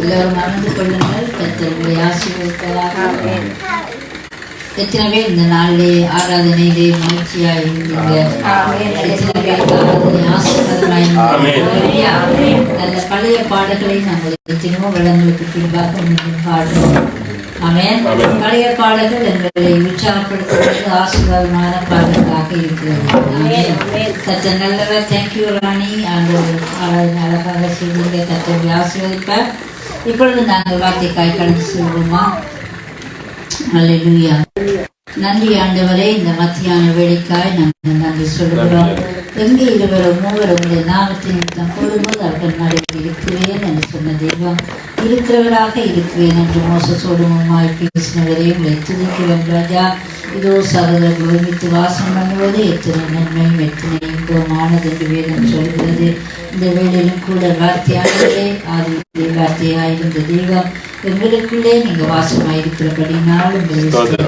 எல்லோரும் மறந்து கொள்ளுங்கள். கர்த்தருடைய ஆசீர்வாதத்தால் எத்தனை பேர் இந்த நாளிலே ஆராதனையிலே மகிழ்ச்சியா இருந்தீங்க? எத்தனை பேர் ஆராதனை ஆசீர்வாதமாய் நல்ல பழைய பாடல்களை நாங்கள் எத்தனையோ வருடங்களுக்கு பின்பாக பாடுறோம். ஆமென். பழைய பாடல்கள் எங்களை உற்சாகப்படுத்துவது ஆசீர்வாதமான பாடல்களாக இருக்கிறது. கர்த்தர் நல்லவர். தேங்க்யூ ராணி. ஆராதனை அழகாக செய்தீங்க. கர்த்தருடைய ஆசீர்வதிப்பார். இப்பொழுது நாங்கள் வார்த்தைக்காய் கடந்து செல்வோமா? அல்லேலூயா. நன்றி ஆண்டவரே, இந்த மத்தியான வேலைக்காய் நாங்கள் நன்றி சொல்கிறோம். எங்கே இருவரும் மூவரும் உங்களுடைய நாமத்தின் நிமித்தம் கூடும்போது அவர்கள் நடுவில் இருக்கிறேன் என்று சொன்ன தெய்வம் இருக்கிறவராக இருக்கிறேன் என்று மோசசோடுமாய் பேசினவரே உங்களை துதிக்கிறோம் ராஜா. இதோ சகோதரர்கள் ஒருமித்து வாசம் பண்ணுவது எத்தனை நன்மையும் எத்தனை இன்பமானது என்று வேதம் சொல்கிறது. இந்த வேளையிலும் கூட வார்த்தையாளர்களே ஆதி வார்த்தையாயிருந்த தெய்வம் எங்களுக்குள்ளே நீங்க வாசமாயிருக்கிறபடினால் உங்களை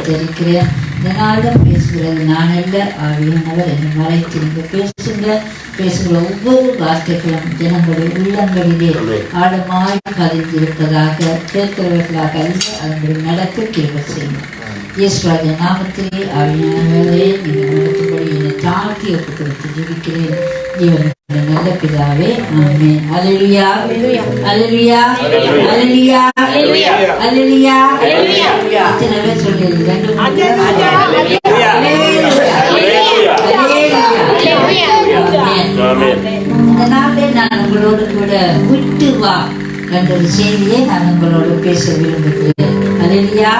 தெரிவிக்கிறேன். இதனால்தான் பேசுகிறது நான் அல்ல, ஆவியானவர் என்னை மறைத்து நீங்க பேசுகிற ஒவ்வொரு வார்த்தைகளும் ஜனங்களுடைய உள்ளங்களிலே ஆழமாய் பதிந்திருப்பதாக கேட்கிறவர்களாக அல்ல, அதனுடைய நடக்க கேட்க செய்யும். இயேசுராஜ நாமத்திலே ஆவியானவரே நீங்கள் நடத்தும்படி என்னை தாழ்த்தி ஒப்புக் கொடுத்து ஜெபிக்கிறேன். ஜீவன் நல்ல பிதாவே, ஆமென். அல்லேலூயா, அல்லேலூயா, அல்லேலூயா, அல்லேலூயா. இத்தனை பேர் சொல்லி ரெண்டு இந்த நாளே நான் உங்களோடு கூட விட்டு வா என்ற ஒரு செய்தியை நான் உங்களோடு பேச விரும்புகிறேன். அல்லேலூயா.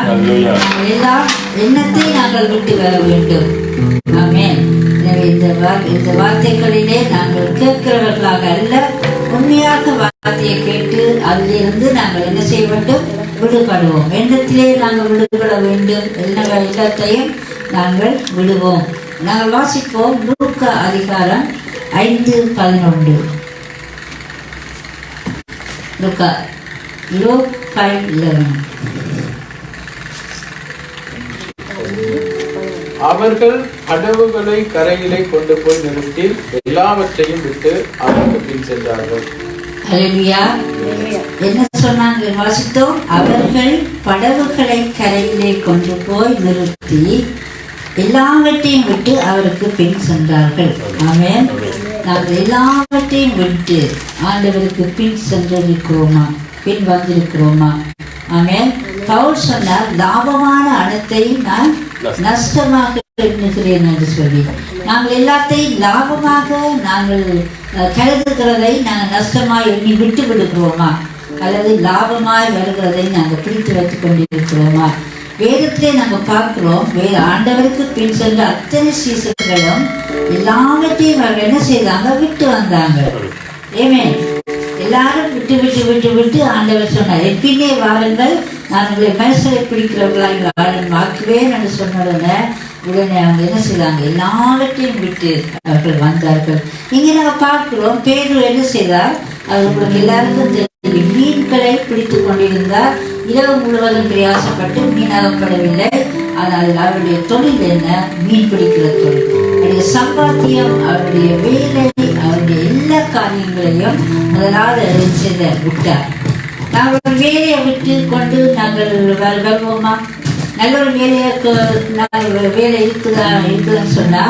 எல்லாம் எண்ணத்தை நாங்கள் விட்டு வர வேண்டும். ஆமென். எனவே இந்த வார்த்தைகளிலே நாங்கள் கேட்கிறவர்களாக அல்ல, உண்மையாக வார்த்தையை கேட்டு அதிலிருந்து நாங்கள் என்ன செய்ய வேண்டும்? விடுபடுவோம். எண்ணத்திலே நாங்கள் விடுபட வேண்டும். எல்லாத்தையும் நாங்கள் விடுவோம். நாங்கள் வாசிப்போம் லூக்கா அதிகாரம் 5:11. லூக்கா 5:11. அவர்கள் கடவுகளை கரையிலே கொண்டு போய் நிறுத்தி எல்லாவற்றையும் விட்டு அவருக்கு பின் சென்றார்கள். என்ன சொன்னாங்க? வாசித்தோம். அவர்கள் படவுகளை கரையிலே கொண்டு போய் நிறுத்தி எல்லாவற்றையும் விட்டு அவருக்கு பின் சென்றார்கள். ஆமென். நாங்கள் எல்லாவற்றையும் விட்டு ஆண்டவருக்கு பின் சென்றிருக்கிறோமா? பின் வந்திருக்கிறோமா? ஆமென். பவுல் சொன்னார், லாபமான அனைத்தையும் நான் நஷ்டமாக எண்ணுகிறேன் என்று சொல்லி, நாங்கள் எல்லாத்தையும் லாபமாக நாங்கள் கருதுகிறதை நாங்கள் நஷ்டமாய் எண்ணி விட்டு விடுகிறோமா? அல்லது லாபமாய் வருகிறதை நாங்கள் பிடித்து வைத்துக் கொண்டிருக்கிறோமா? வேதத்திலே நாங்கள் பார்க்கிறோம், வேத ஆண்டவருக்கு பின் சென்ற அத்தனை சீசர்களும் எல்லாவற்றையும் அவர்கள் என்ன செய்தாங்க? விட்டு வந்தாங்க. ஏமேன். எல்லாரும் விட்டு விட்டு விட்டு விட்டு ஆண்டவர் சொன்னார், என் பின்னே வாருங்கள், நான் உங்களை மனுஷரை பிடிக்கிறவர்களாக ஆக்குவேன் என்று சொன்ன உடனே அவங்க என்ன செய்தாங்க? எல்லாவற்றையும் விட்டு அவர்கள் வந்தார்கள். இங்கே நாங்கள் பார்க்கிறோம், பேதுரு என்ன செய்தார்? அவர் உங்களுக்கு எல்லாருக்கும் தெரியும், மீன்களை பிடித்து கொண்டிருந்தார். இரவு முழுவதும் பிரயாசப்பட்டு மீன் அகப்படவில்லை. ஆனால் அவருடைய தொழில் என்ன? மீன் பிடிக்கிற தொழில். அவருடைய சம்பாத்தியம், அவருடைய வேலை, அவருடைய எல்லா காரியங்களையும் முதலாவது செய்த விட்டார். நாங்கள் வேலையை விட்டு கொண்டு நாங்கள் வருவோமா? நல்ல ஒரு வேலை இருக்குதுன்னு சொன்னா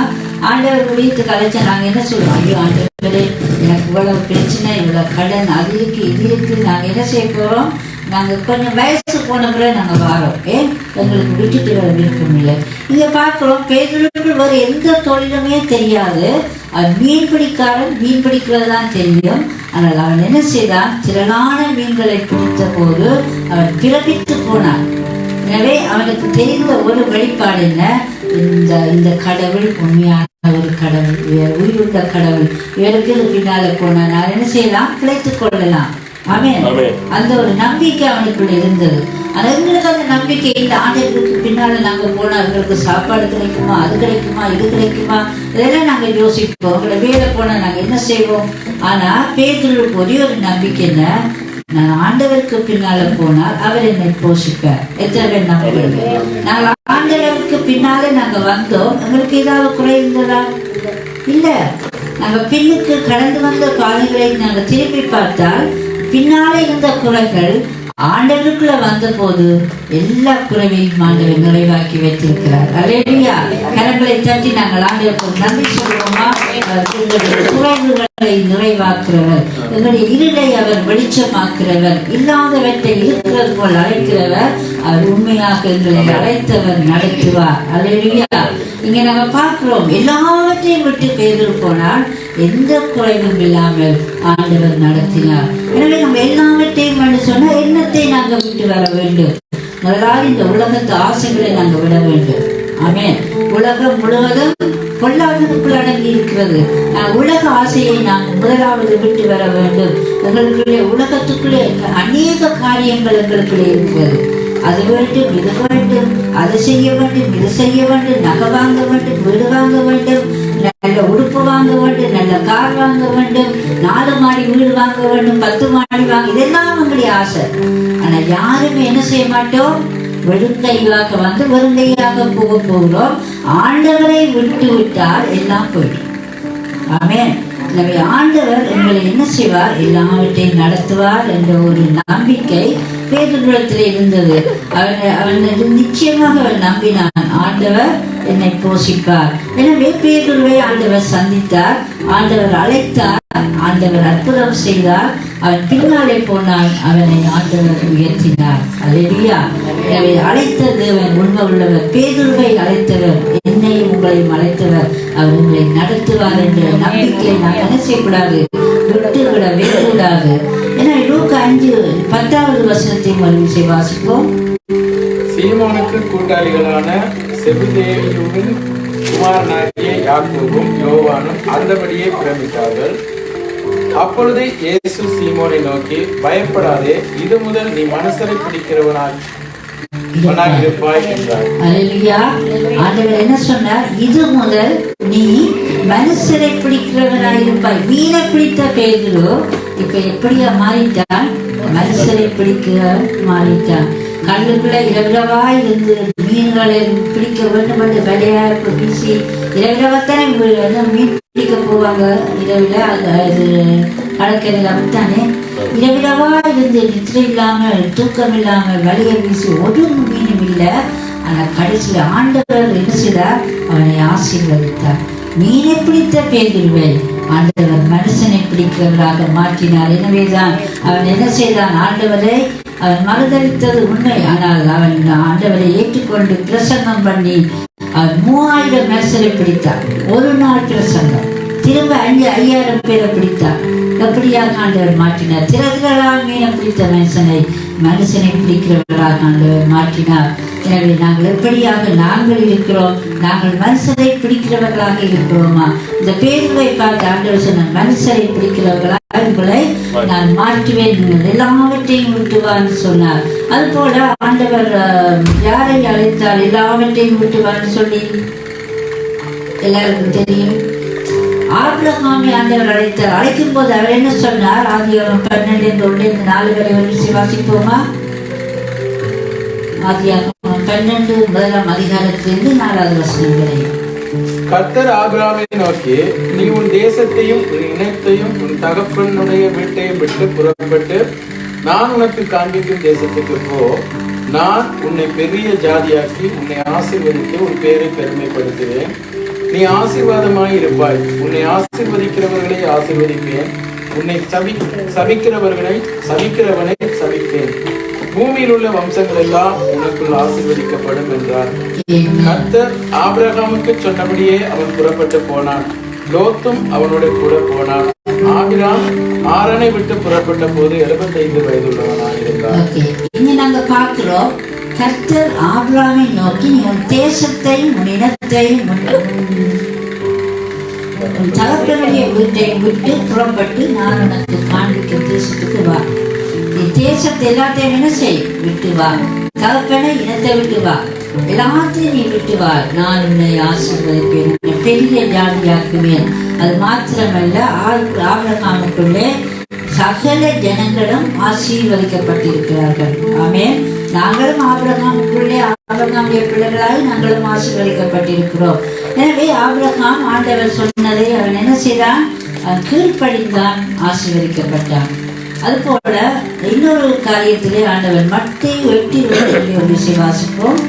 ஆண்டவர் முடித்து கலைச்சா நாங்கள் என்ன சொல்லுவோம்? ஐயோ ஆண்டவரே, எனக்கு இவ்வளவு பிரச்சனை, இவ்வளவு கடன், அது இருக்கு இது இருக்கு. நாங்கள் என்ன செய்ய போறோம்? நாங்கள் கொஞ்சம் வயசு போன பிறகு நாங்கள் வாரோம். எங்களுக்கு விட்டுட்டு வர விருப்பம் இல்லை. இங்க பார்க்கிறோம், பேருக்கு வேறு எந்த தொழிலுமே தெரியாது. அது மீன் பிடிக்காரன், மீன் பிடிக்கிறது தான் தெரியும். ஆனால் அவன் என்ன செய்தான்? திரளான மீன்களை பிடித்த போது அவன் பிறப்பித்து போனான். எனவே அவனுக்கு தெரிந்த ஒரு வெளிப்பாடு என்ன? இந்த கடவுள் உண்மையான ஒரு கடவுள், உயிருள்ள கடவுள். இவருக்கு பின்னால போனா நான் என்ன செய்யலாம்? பிழைத்துக் கொள்ளலாம். ஆமென். அந்த ஒரு நம்பிக்கை அவனுக்குள்ள இருந்தது. ஆனா எங்களுக்கு அந்த நம்பிக்கை இல்லை. ஆண்டவருக்கு பின்னால நாங்க போனா எங்களுக்கு சாப்பாடு கிடைக்குமா, அது கிடைக்குமா, இது கிடைக்குமா, இதெல்லாம் நாங்க யோசிப்போம். உங்களை வேலை போனா நாங்க என்ன செய்வோம்? ஆனா பேதுருக்கு ஒரே ஒரு நம்பிக்கை என்ன? நான் ஆண்டவருக்கு பின்னால போனால் அவர் என்னை போஷிப்பார். எத்தனை பேர் நம்புறீங்க? நாங்கள் ஆண்டவருக்கு பின்னாலே நாங்க வந்தோம், எங்களுக்கு ஏதாவது குறை இருந்ததா? இல்ல. நாங்கள் பின்னுக்கு கடந்து வந்த பாதைகளை நாங்கள் திரும்பி பார்த்தால் பின்னாலே இருந்த குறைகள் ஆண்டவருக்குள்ள வந்த போது எல்லா குறைவையும் ஆண்டவர் நிறைவாக்கி வைத்திருக்கிறார். அல்லேலூயா. கரங்களை தட்டி நாங்கள் ஆண்டவருக்கு நன்றி சொல்வோமா? குறைவுகளை நிறைவாக்குறவர், எங்களுடைய இருளை அவர் வெளிச்சமாக்குறவர், இல்லாதவற்றை இருக்கிறது போல் அழைக்கிறவர், அவர் உண்மையாக எங்களை அழைத்தவர், நடத்துவார். அல்லேலூயா. இங்க நாங்க பார்க்கிறோம், எல்லாவற்றையும் விட்டு பேதர் போனால் எந்த குறைவும் இல்லாமல் ஆண்டவர் நடத்தினார். எனவே நம்ம எல்லாவற்றையும் சொன்னா எண்ணத்தை நாங்க விட்டு வர வேண்டும். முதலாவது இந்த உலகத்து ஆசைகளை நாங்க விட வேண்டும். ஆமென். உலகம் முழுவதும் பொல்லாததுக்குள் அடங்கி இருக்கிறது. உலக ஆசையை நாங்கள் முதலாவது விட்டு வர வேண்டும். எங்களுக்குள்ளே உலகத்துக்குள்ளே அநேக காரியங்கள் எங்களுக்குள்ளே இருக்கிறது. அது வேண்டும், இது வேண்டும், அது செய்ய வேண்டும், இது செய்ய வேண்டும், நகை வாங்க வேண்டும், வீடு வாங்க வேண்டும், நல்ல உடுப்பு வாங்க வேண்டும், நல்ல கார் வாங்க வேண்டும், 4 மாடி வீடு வாங்க வேண்டும், 10 மாடி வாங்க, இதெல்லாம் நம்முடைய ஆசை. ஆனா யாருமே என்ன செய்ய மாட்டோம்? வெறுங்கையாக வந்து வெறுங்கையாக போக போகிறோம். ஆண்டவரை விட்டு விட்டால் எல்லாம் போயிடும். ஆமென். எனவே ஆண்டவர் எங்களை என்ன செய்வார்? எல்லாவற்றையும் நடத்துவார் என்ற ஒரு நம்பிக்கை பேதுருவிடத்தில் இருந்தது. அவன் நிச்சயமாக அவன் நம்பினான், ஆண்டவர் என்னை போஷிப்பார். எனவே பேதுருவை ஆண்டவர் சந்தித்தார், ஆண்டவர் அழைத்தார், ஆண்டவர் அற்புதம் செய்தார். அவன் பின்னாலே போனால் அவனை ஆண்டவர் உயர்த்தினார். அல்லேலூயா. எனவே அழைத்த தேவன் உண்மை உள்ளவர். பேதுருவை அழைத்தவர், என்னையும் உங்களையும் அழைத்தவர், அவர் உங்களை நடத்துவார் என்ற நம்பிக்கையை நாம் என்ன செய்யக்கூடாது? விட்டுவிடவே கூடாது. ஏன்னா லூக்கா 5:10 மறுபடியும் வாசிப்போம். சீமோனுக்கு கூட்டாளிகளான செபதேயுவின் குமாரனாகிய யாக்கோபும் யோவானும் அந்தபடியே பிரமித்தார்கள். அப்பொழுது இயேசு சீமோனை நோக்கி, பயப்படாதே, இது முதல் நீ மனுஷரை பிடிக்கிறவனாய் இருப்பாய் என்றார். அல்லேலூயா. ஆண்டவர் என்ன சொன்னார்? இது முதல் நீ மனுஷரை பிடிக்கிறவனாய் இருப்பாய். மீனை பிடித்த பேதுரு இப்ப எப்படியா மாறிட்டான்? மனுஷரை பிடிக்க மாறிட்டான். கல்லுக்குள்ள இரவிரவாய் இருந்து மீன்களை பிடிக்க வேண்டும் என்று விளையாட்டு வீசி இரவிரவத்தானே மீன் பிடிக்க போவாங்க. இரவில் அது கடற்கரையில் அப்படித்தானே இரவிரவாய் இருந்து நித்திரை இல்லாமல் தூக்கம் இல்லாமல் வலியை வீசி ஒரு மீனும் இல்லை. ஆனால் கடைசியில் ஆண்டவர் என்ன செய்தார்? அவனை ஆசீர்வதித்தார். மீனை பிடித்த பேதுருவை ஆண்டவர் மனுஷனை பிடிக்கிறவராக மாற்றினார். எனவேதான் அவன் என்ன செய்தான்? ஆண்டவரை அவன் மறுதளித்தது உண்மை. ஆனால் அவன் ஆண்டவரை ஏற்றுக்கொண்டு பிரசங்கம் பண்ணி அவன் 3000 மனுஷரை பிடித்தார். ஒரு நாள் பிரசங்கம். திரும்ப 5000 பேரை பிடித்தார். எப்படியாக ஆண்டவர் மாற்றினார்? திரளால் மீனை பிடித்த மனுஷனை பிடிக்கிறவராக ஆண்டவர் மாற்றினார். எனவே நாங்கள் எப்படியாக நாங்கள் இருக்கிறோம்? நாங்கள் மனுஷரை பிடிக்கிறவர்களாக இருக்கிறோமா? இந்த பேருவை பார்த்து ஆண்டவர் சொன்ன, மனுஷரை பிடிக்கிறவர்களாக உங்களை நான் மாற்றுவேன், நீங்கள் எல்லாவற்றையும் விட்டுவான்னு சொன்னார். அது போல ஆண்டவர் யாரை அழைத்தால் எல்லாவற்றையும் விட்டுவான்னு சொல்லி எல்லாருக்கும் தெரியும். ஆபிரகாமை ஆண்டவர் அழைத்தார். அழைக்கும் போது அவர் என்ன சொன்னார்? ஆதியாகமம் 12:1-4 வரை வாசிப்போமா? ஆதியாகமம் 12 முதலாம் அதிகாரத்திலிருந்து 4வது வசனம் வரை. கர்த்தர் ஆபிரகாமை நோக்கி, நீ உன் தேசத்தையும் உன் இனத்தையும் உன் தகப்பனுடைய வீட்டையும் விட்டு புறப்பட்டு நான் உனக்கு காண்பிக்கும் தேசத்துக்கு போ. நான் உன்னை பெரிய ஜாதியாக்கி உன்னை ஆசீர்வதித்து உன் பேரை பெருமைப்படுத்துவேன். நீ ஆசீர்வாதமாய் இருப்பாய். உன்னை ஆசீர்வதிக்கிறவர்களை ஆசீர்வதிப்பேன். உன்னை சபிக்கிறவனை சபிப்பேன். பூமியில் உள்ள வம்சங்கள் எல்லாம் உனக்குள் ஆசீர்வதிக்கப்படும் என்றார். கர்த்தர் ஆபிரகாமுக்கு சொன்னபடியே அவன் புறப்பட்டு போனான். லோத்தும் அவனோட கூட போனான். ஆபிரகாம் ஆரனை விட்டு புறப்பட்ட போது 75 வயதுள்ளவனாக இருந்தார். இங்க நாங்க பார்க்கிறோம், கர்த்தர் ஆபிரகாமை நோக்கி, நீ உன் தேசத்தையும் உன் இனத்தையும் உன் தகப்பனுடைய வீட்டையும் விட்டு புறப்பட்டு நான் உனக்கு காண்பிக்கும் தேசத்துக்கு வா. நீ தேசத்தை எல்லாத்தையும் என்ன செய்? விட்டு வா. தகப்பனை இனத்தை விட்டு வா. எல்லாத்தையும் நீ விட்டு வா. நான் உன்னை ஆசீர்வதிப்பேன், பெரிய ஜாதியாக்குவேன். அது மாத்திரமல்ல, ஆபிரகாமுக்குள்ளே சகல ஜனங்களும் ஆசீர்வதிக்கப்பட்டிருக்கிறார்கள். ஆமென். நாங்களும் ஆபிரகாமுக்குள்ளே ஆபிரகாமுடைய பிள்ளைகளாய் நாங்களும் ஆசீர்வதிக்கப்பட்டிருக்கிறோம். எனவே ஆபிரகாம் ஆண்டவர் சொன்னதை அவன் என்ன செய்தான்? கீழ்ப்படிந்தான், ஆசீர்வதிக்கப்பட்டான். அதுபோல இன்னொரு காரியத்திலே ஆண்டவர் மத்தேயு 8:22 ஒரு விஷயம் வாசிப்போம்.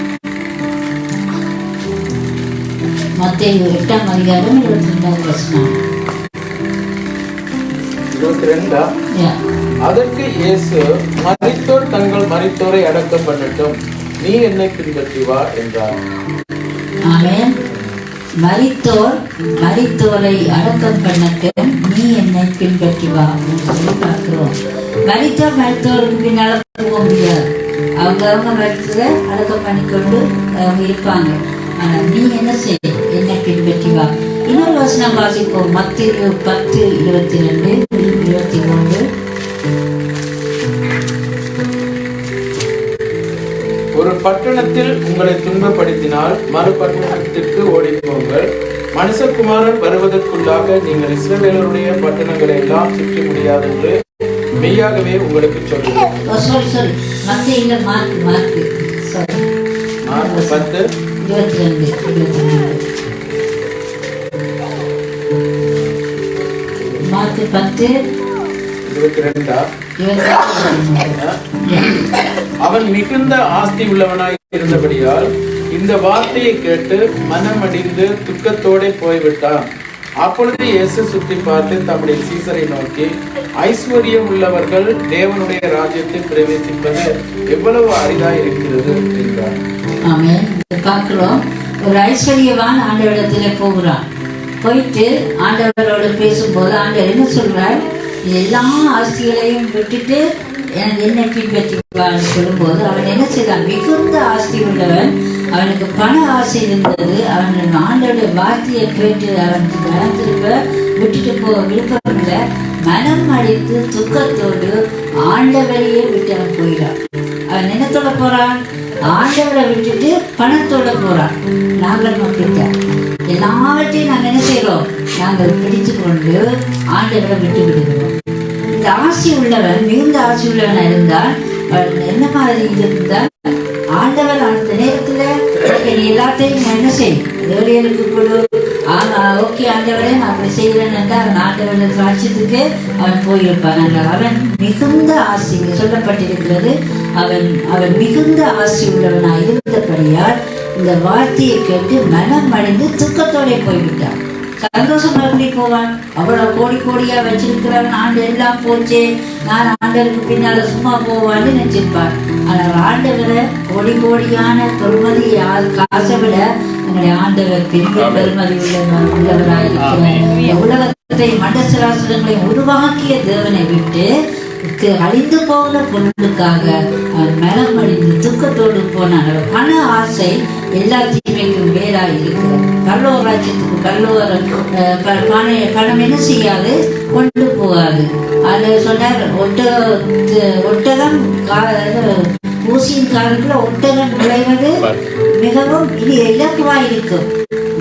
மத்தேயு 8ஆம் அதிகாரம் 22ஆவது வசனம். 22. அதற்கு இயேசு, மரித்தோர் தங்கள் மரித்தோரை அடக்கம் பண்ணட்டும், நீ என்னை பின்பற்றி வா என்றார். ஆமென். மரித்தோர் மரித்தோரை அடக்கம் பண்ணட்டும், நீ என்னை பின்பற்றி வா என்று சொல்லி பார்க்கிறோம். மரித்தோருக்கு பின்னால போக முடியாது. அவங்க மரித்ததை அடக்கம் பண்ணிக்கொண்டு அவங்க இருப்பாங்க. ஆனா நீ என்ன செய்ய? என்னை பின்பற்றி வா. இன்னொரு வசனம் வாசிப்போம். மத்தேயு 10:22, 23. ஒரு பட்டணத்தில் உங்களை துன்பப்படுத்தினால் மறு பட்டணத்திற்கு ஓடிப்போங்கள். மனுஷகுமாரன் வருவதற்குள்ளாக நீங்கள் இஸ்ரவேலருடைய பட்டணங்களை எல்லாம் சுற்றி முடியாது என்று மெய்யாகவே உங்களுக்கு சொல்லுகிறேன். மார்க் 10:22. அவன் மிகுந்த ஆஸ்தி உள்ளவனாய் இருந்தபடியால் இந்த வார்த்தையை கேட்டு மனமடிந்து துக்கத்தோட போய்விட்டான். அப்பொழுது இயேசு சுற்றி பார்த்து தம்முடைய சீசரை நோக்கி, ஐஸ்வர்யம் உள்ளவர்கள் தேவனுடைய ராஜ்யத்தில் பிரவேசிப்பது எவ்வளவு அரிதாய் இருக்கிறது என்றார். ஆமென். பார்க்கிறோம், ஒரு ஐஸ்வர்யவான் ஆண்டவரிடத்திலே போகிறான். போயிட்டு ஆண்டவரோடு பேசும்போது ஆண்டவர் என்ன சொல்றார்? எல்லா ஆஸ்திகளையும் விட்டுட்டு என்னை பின்பற்றி சொல்லும்போது அவன் என்ன செய்தான்? மிகுந்த ஆஸ்தி உள்ளவன். அவனுக்கு பண ஆசை இருந்தது. அவன் ஆண்டோட வார்த்தையை கேட்டு அவன் மனம் திரும்ப விட்டுட்டு போக விருப்பம் இல்லை. மனம் அடித்து துக்கத்தோடு ஆண்டவரையே விட்டு அவன் போயிடான். அவன் என்னத்தோட போறான்? ஆண்டவரை விட்டுட்டு பணத்தோட போறான். நாங்கள் அப்படித்தான் எல்லாவற்றையும் நாங்கள் என்ன செய்யறோம்? நாங்கள் பிடிச்சு கொண்டு ஆண்டவரை விட்டு விடுகிறோம். இந்த ஆசை உள்ளவன், மிகுந்த ஆசை உள்ளவன் இருந்தால் என்ன மாதிரி இருந்தால் ஆண்டவர் அந்த நேரத்துல நீ எல்லாத்தையும் என்ன செய், தேவதைகளுக்கு கொடு, ஓகே ஆண்டவரே நான் அப்படி செய்கிறேன் என்றால் அவன் ஆண்டவரது ராட்சியத்துக்கு அவன் போயிருப்பான். அவன் மிகுந்த ஆசை சொல்லப்பட்டிருக்கிறது. அவன் மிகுந்த ஆசை உள்ளவனாய் இருந்தபடியால் இந்த வார்த்தையை கேட்டு மனம் அடைந்து துக்கத்தோட போய்விட்டான். சந்தோஷம் எப்படி போவான்? அவ்வளவு கோடி கோடியா வச்சிருக்கிறவன் ஆண்டு எல்லாம் போச்சே, நான் ஆண்டவருக்கு பின்னால சும்மா போவான்னு நினைச்சிருப்பான். ஆனால் ஆண்டவரை கோடி கோடியான பெருமதி காசை விட நம்முடைய ஆண்டவர் பெரிய பெருமதி உள்ளவராயிருக்கிறார். உலகத்தை மண்டசராசனங்களை உருவாக்கிய தேவனை விட்டு அழிந்து போன பொருளுக்காக அவன் மனம் அழிந்து துக்கத்தோடு போனான். பண ஆசை எல்லாத்தையுமே வேறாய் இருக்கிறது. பரலோக ராஜ்யத்துக்கு பணம் என்ன செய்யாது? கொண்டு போகாது. அதுல சொன்னார், ஒட்டகம் ஊசியின் காலத்துல ஒட்டகம் நுழைவது மிகவும் இது இலக்குவா இருக்கும்.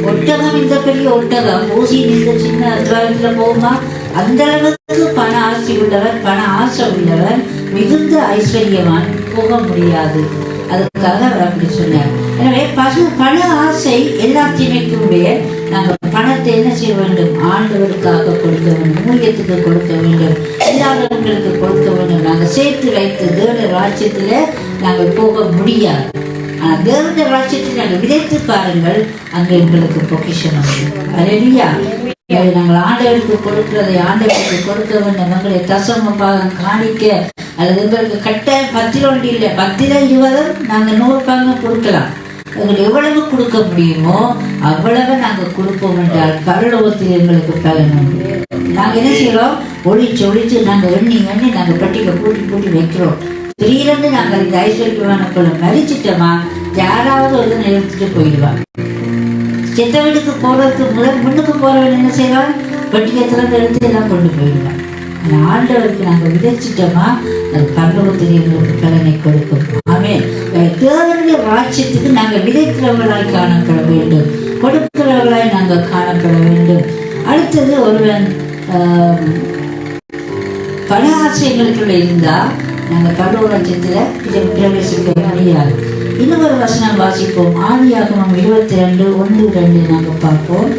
ஒட்டகம் இந்த பெரிய ஒட்டகம் ஊசியின் இந்த சின்ன துவாரத்துல போகுமா? அந்த அளவுக்கு பண ஆசை உள்ளவர், பண ஆசை உள்ளவர், மிகுந்த ஐஸ்வர்யவான் போக முடியாது. அதுக்காக அவர் அப்படி சொன்னார். எனவே பண ஆசை எல்லாத்தையுமே நாங்கள் பணத்தை என்ன செய்ய வேண்டும்? ஆண்டவருக்காக கொடுக்க வேண்டும், ஊழியத்துக்கு கொடுக்க வேண்டும், எல்லாருக்கு கொடுக்க வேண்டும். நாங்கள் சேர்த்து வைத்து தேவனுடைய ராஜ்யத்துல நாங்கள் போக முடியாது. ஆனால் தேவனுடைய ராஜ்யத்தில் நாங்கள் விதைத்து பாருங்கள், அங்கே எங்களுக்கு பொக்கிஷம் அல்லேலூயா. நாங்கள் ஆண்டவருக்கு கொடுக்கிறதை ஆண்டவருக்கு கொடுக்க வேண்டும். மக்களை தசம பாகம் காணிக்க அல்லது எங்களுக்கு கட்ட 10 இல்லை, 10-20 நாங்கள் 100 பாகம் கொடுக்கலாம். எங்களுக்கு எவ்வளவு கொடுக்க முடியுமோ அவ்வளவு நாங்கள் கொடுப்போம் என்றால் பரலோகத்தில் எங்களுக்கு பலன் உண்டு. நாங்கள் என்ன செய்யறோம்? ஒழிச்சு நாங்கள் எண்ணி நாங்கள் பட்டியலை கூட்டி வைக்கிறோம். திடீரென்று நாங்கள் இந்த ஐஸ்வர்யமான போல மறிச்சிட்டோமா யாராவது ஒரு எடுத்துட்டு போயிடுவாங்க. செத்த வீட்டுக்கு போறதுக்கு முன்னுக்கு போறவன் என்ன செய்வான்? பட்டியை திறந்து எடுத்து எல்லாம் கொண்டு போயிடுவான். ஆண்டவருக்கு நாங்கள் விதைச்சிட்டோமா அது பரலோகத்தில் எங்களுக்கு பலனை கொடுக்கும். ஆமென். தேவனுடைய ராஜ்யத்துக்கு நாங்கள் விதைக்கிறவர்களாய் காணப்பட வேண்டும், கொடுக்கிறவர்களாய் நாங்கள் காணப்பட வேண்டும். அடுத்தது ஒருவன் பண ஆசைகளுக்குள்ள இருந்தா நாங்கள் பரலோகத்தில் இதை பிரவேசிக்க முடியாது. இன்னொரு வசனம் வாசிப்போம். ஆதியாகமம் 22:1-2 நாங்கள் பார்ப்போம்.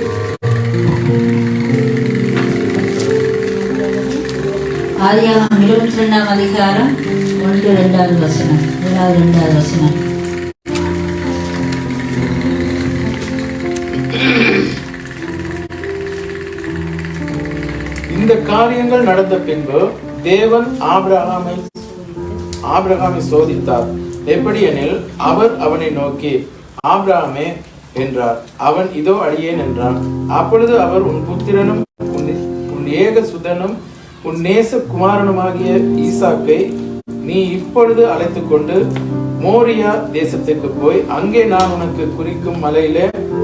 ஆதியாகமம் 22ஆம் அதிகாரம் 1-2 வசனம். 2வது வசனம். இந்த காரியங்கள் நடந்த பின்பு தேவன் ஆபிரகாமை சோதித்தார். எப்படியெனில் அவர் அவனை நோக்கி, ஆபிரகாமே என்றார். அவன், இதோ அடியேன் என்றான். அப்பொழுது அவர், உன் புத்திரனும் உன் ஏக சுதனும் உன் நேச குமாரனுமாகிய ஈசாக்கை நீ இப்பொழுது அழைத்துக் கொண்டு மோரியா தேசத்துக்கு போய் அங்கே நான் உனக்கு குறிக்கும்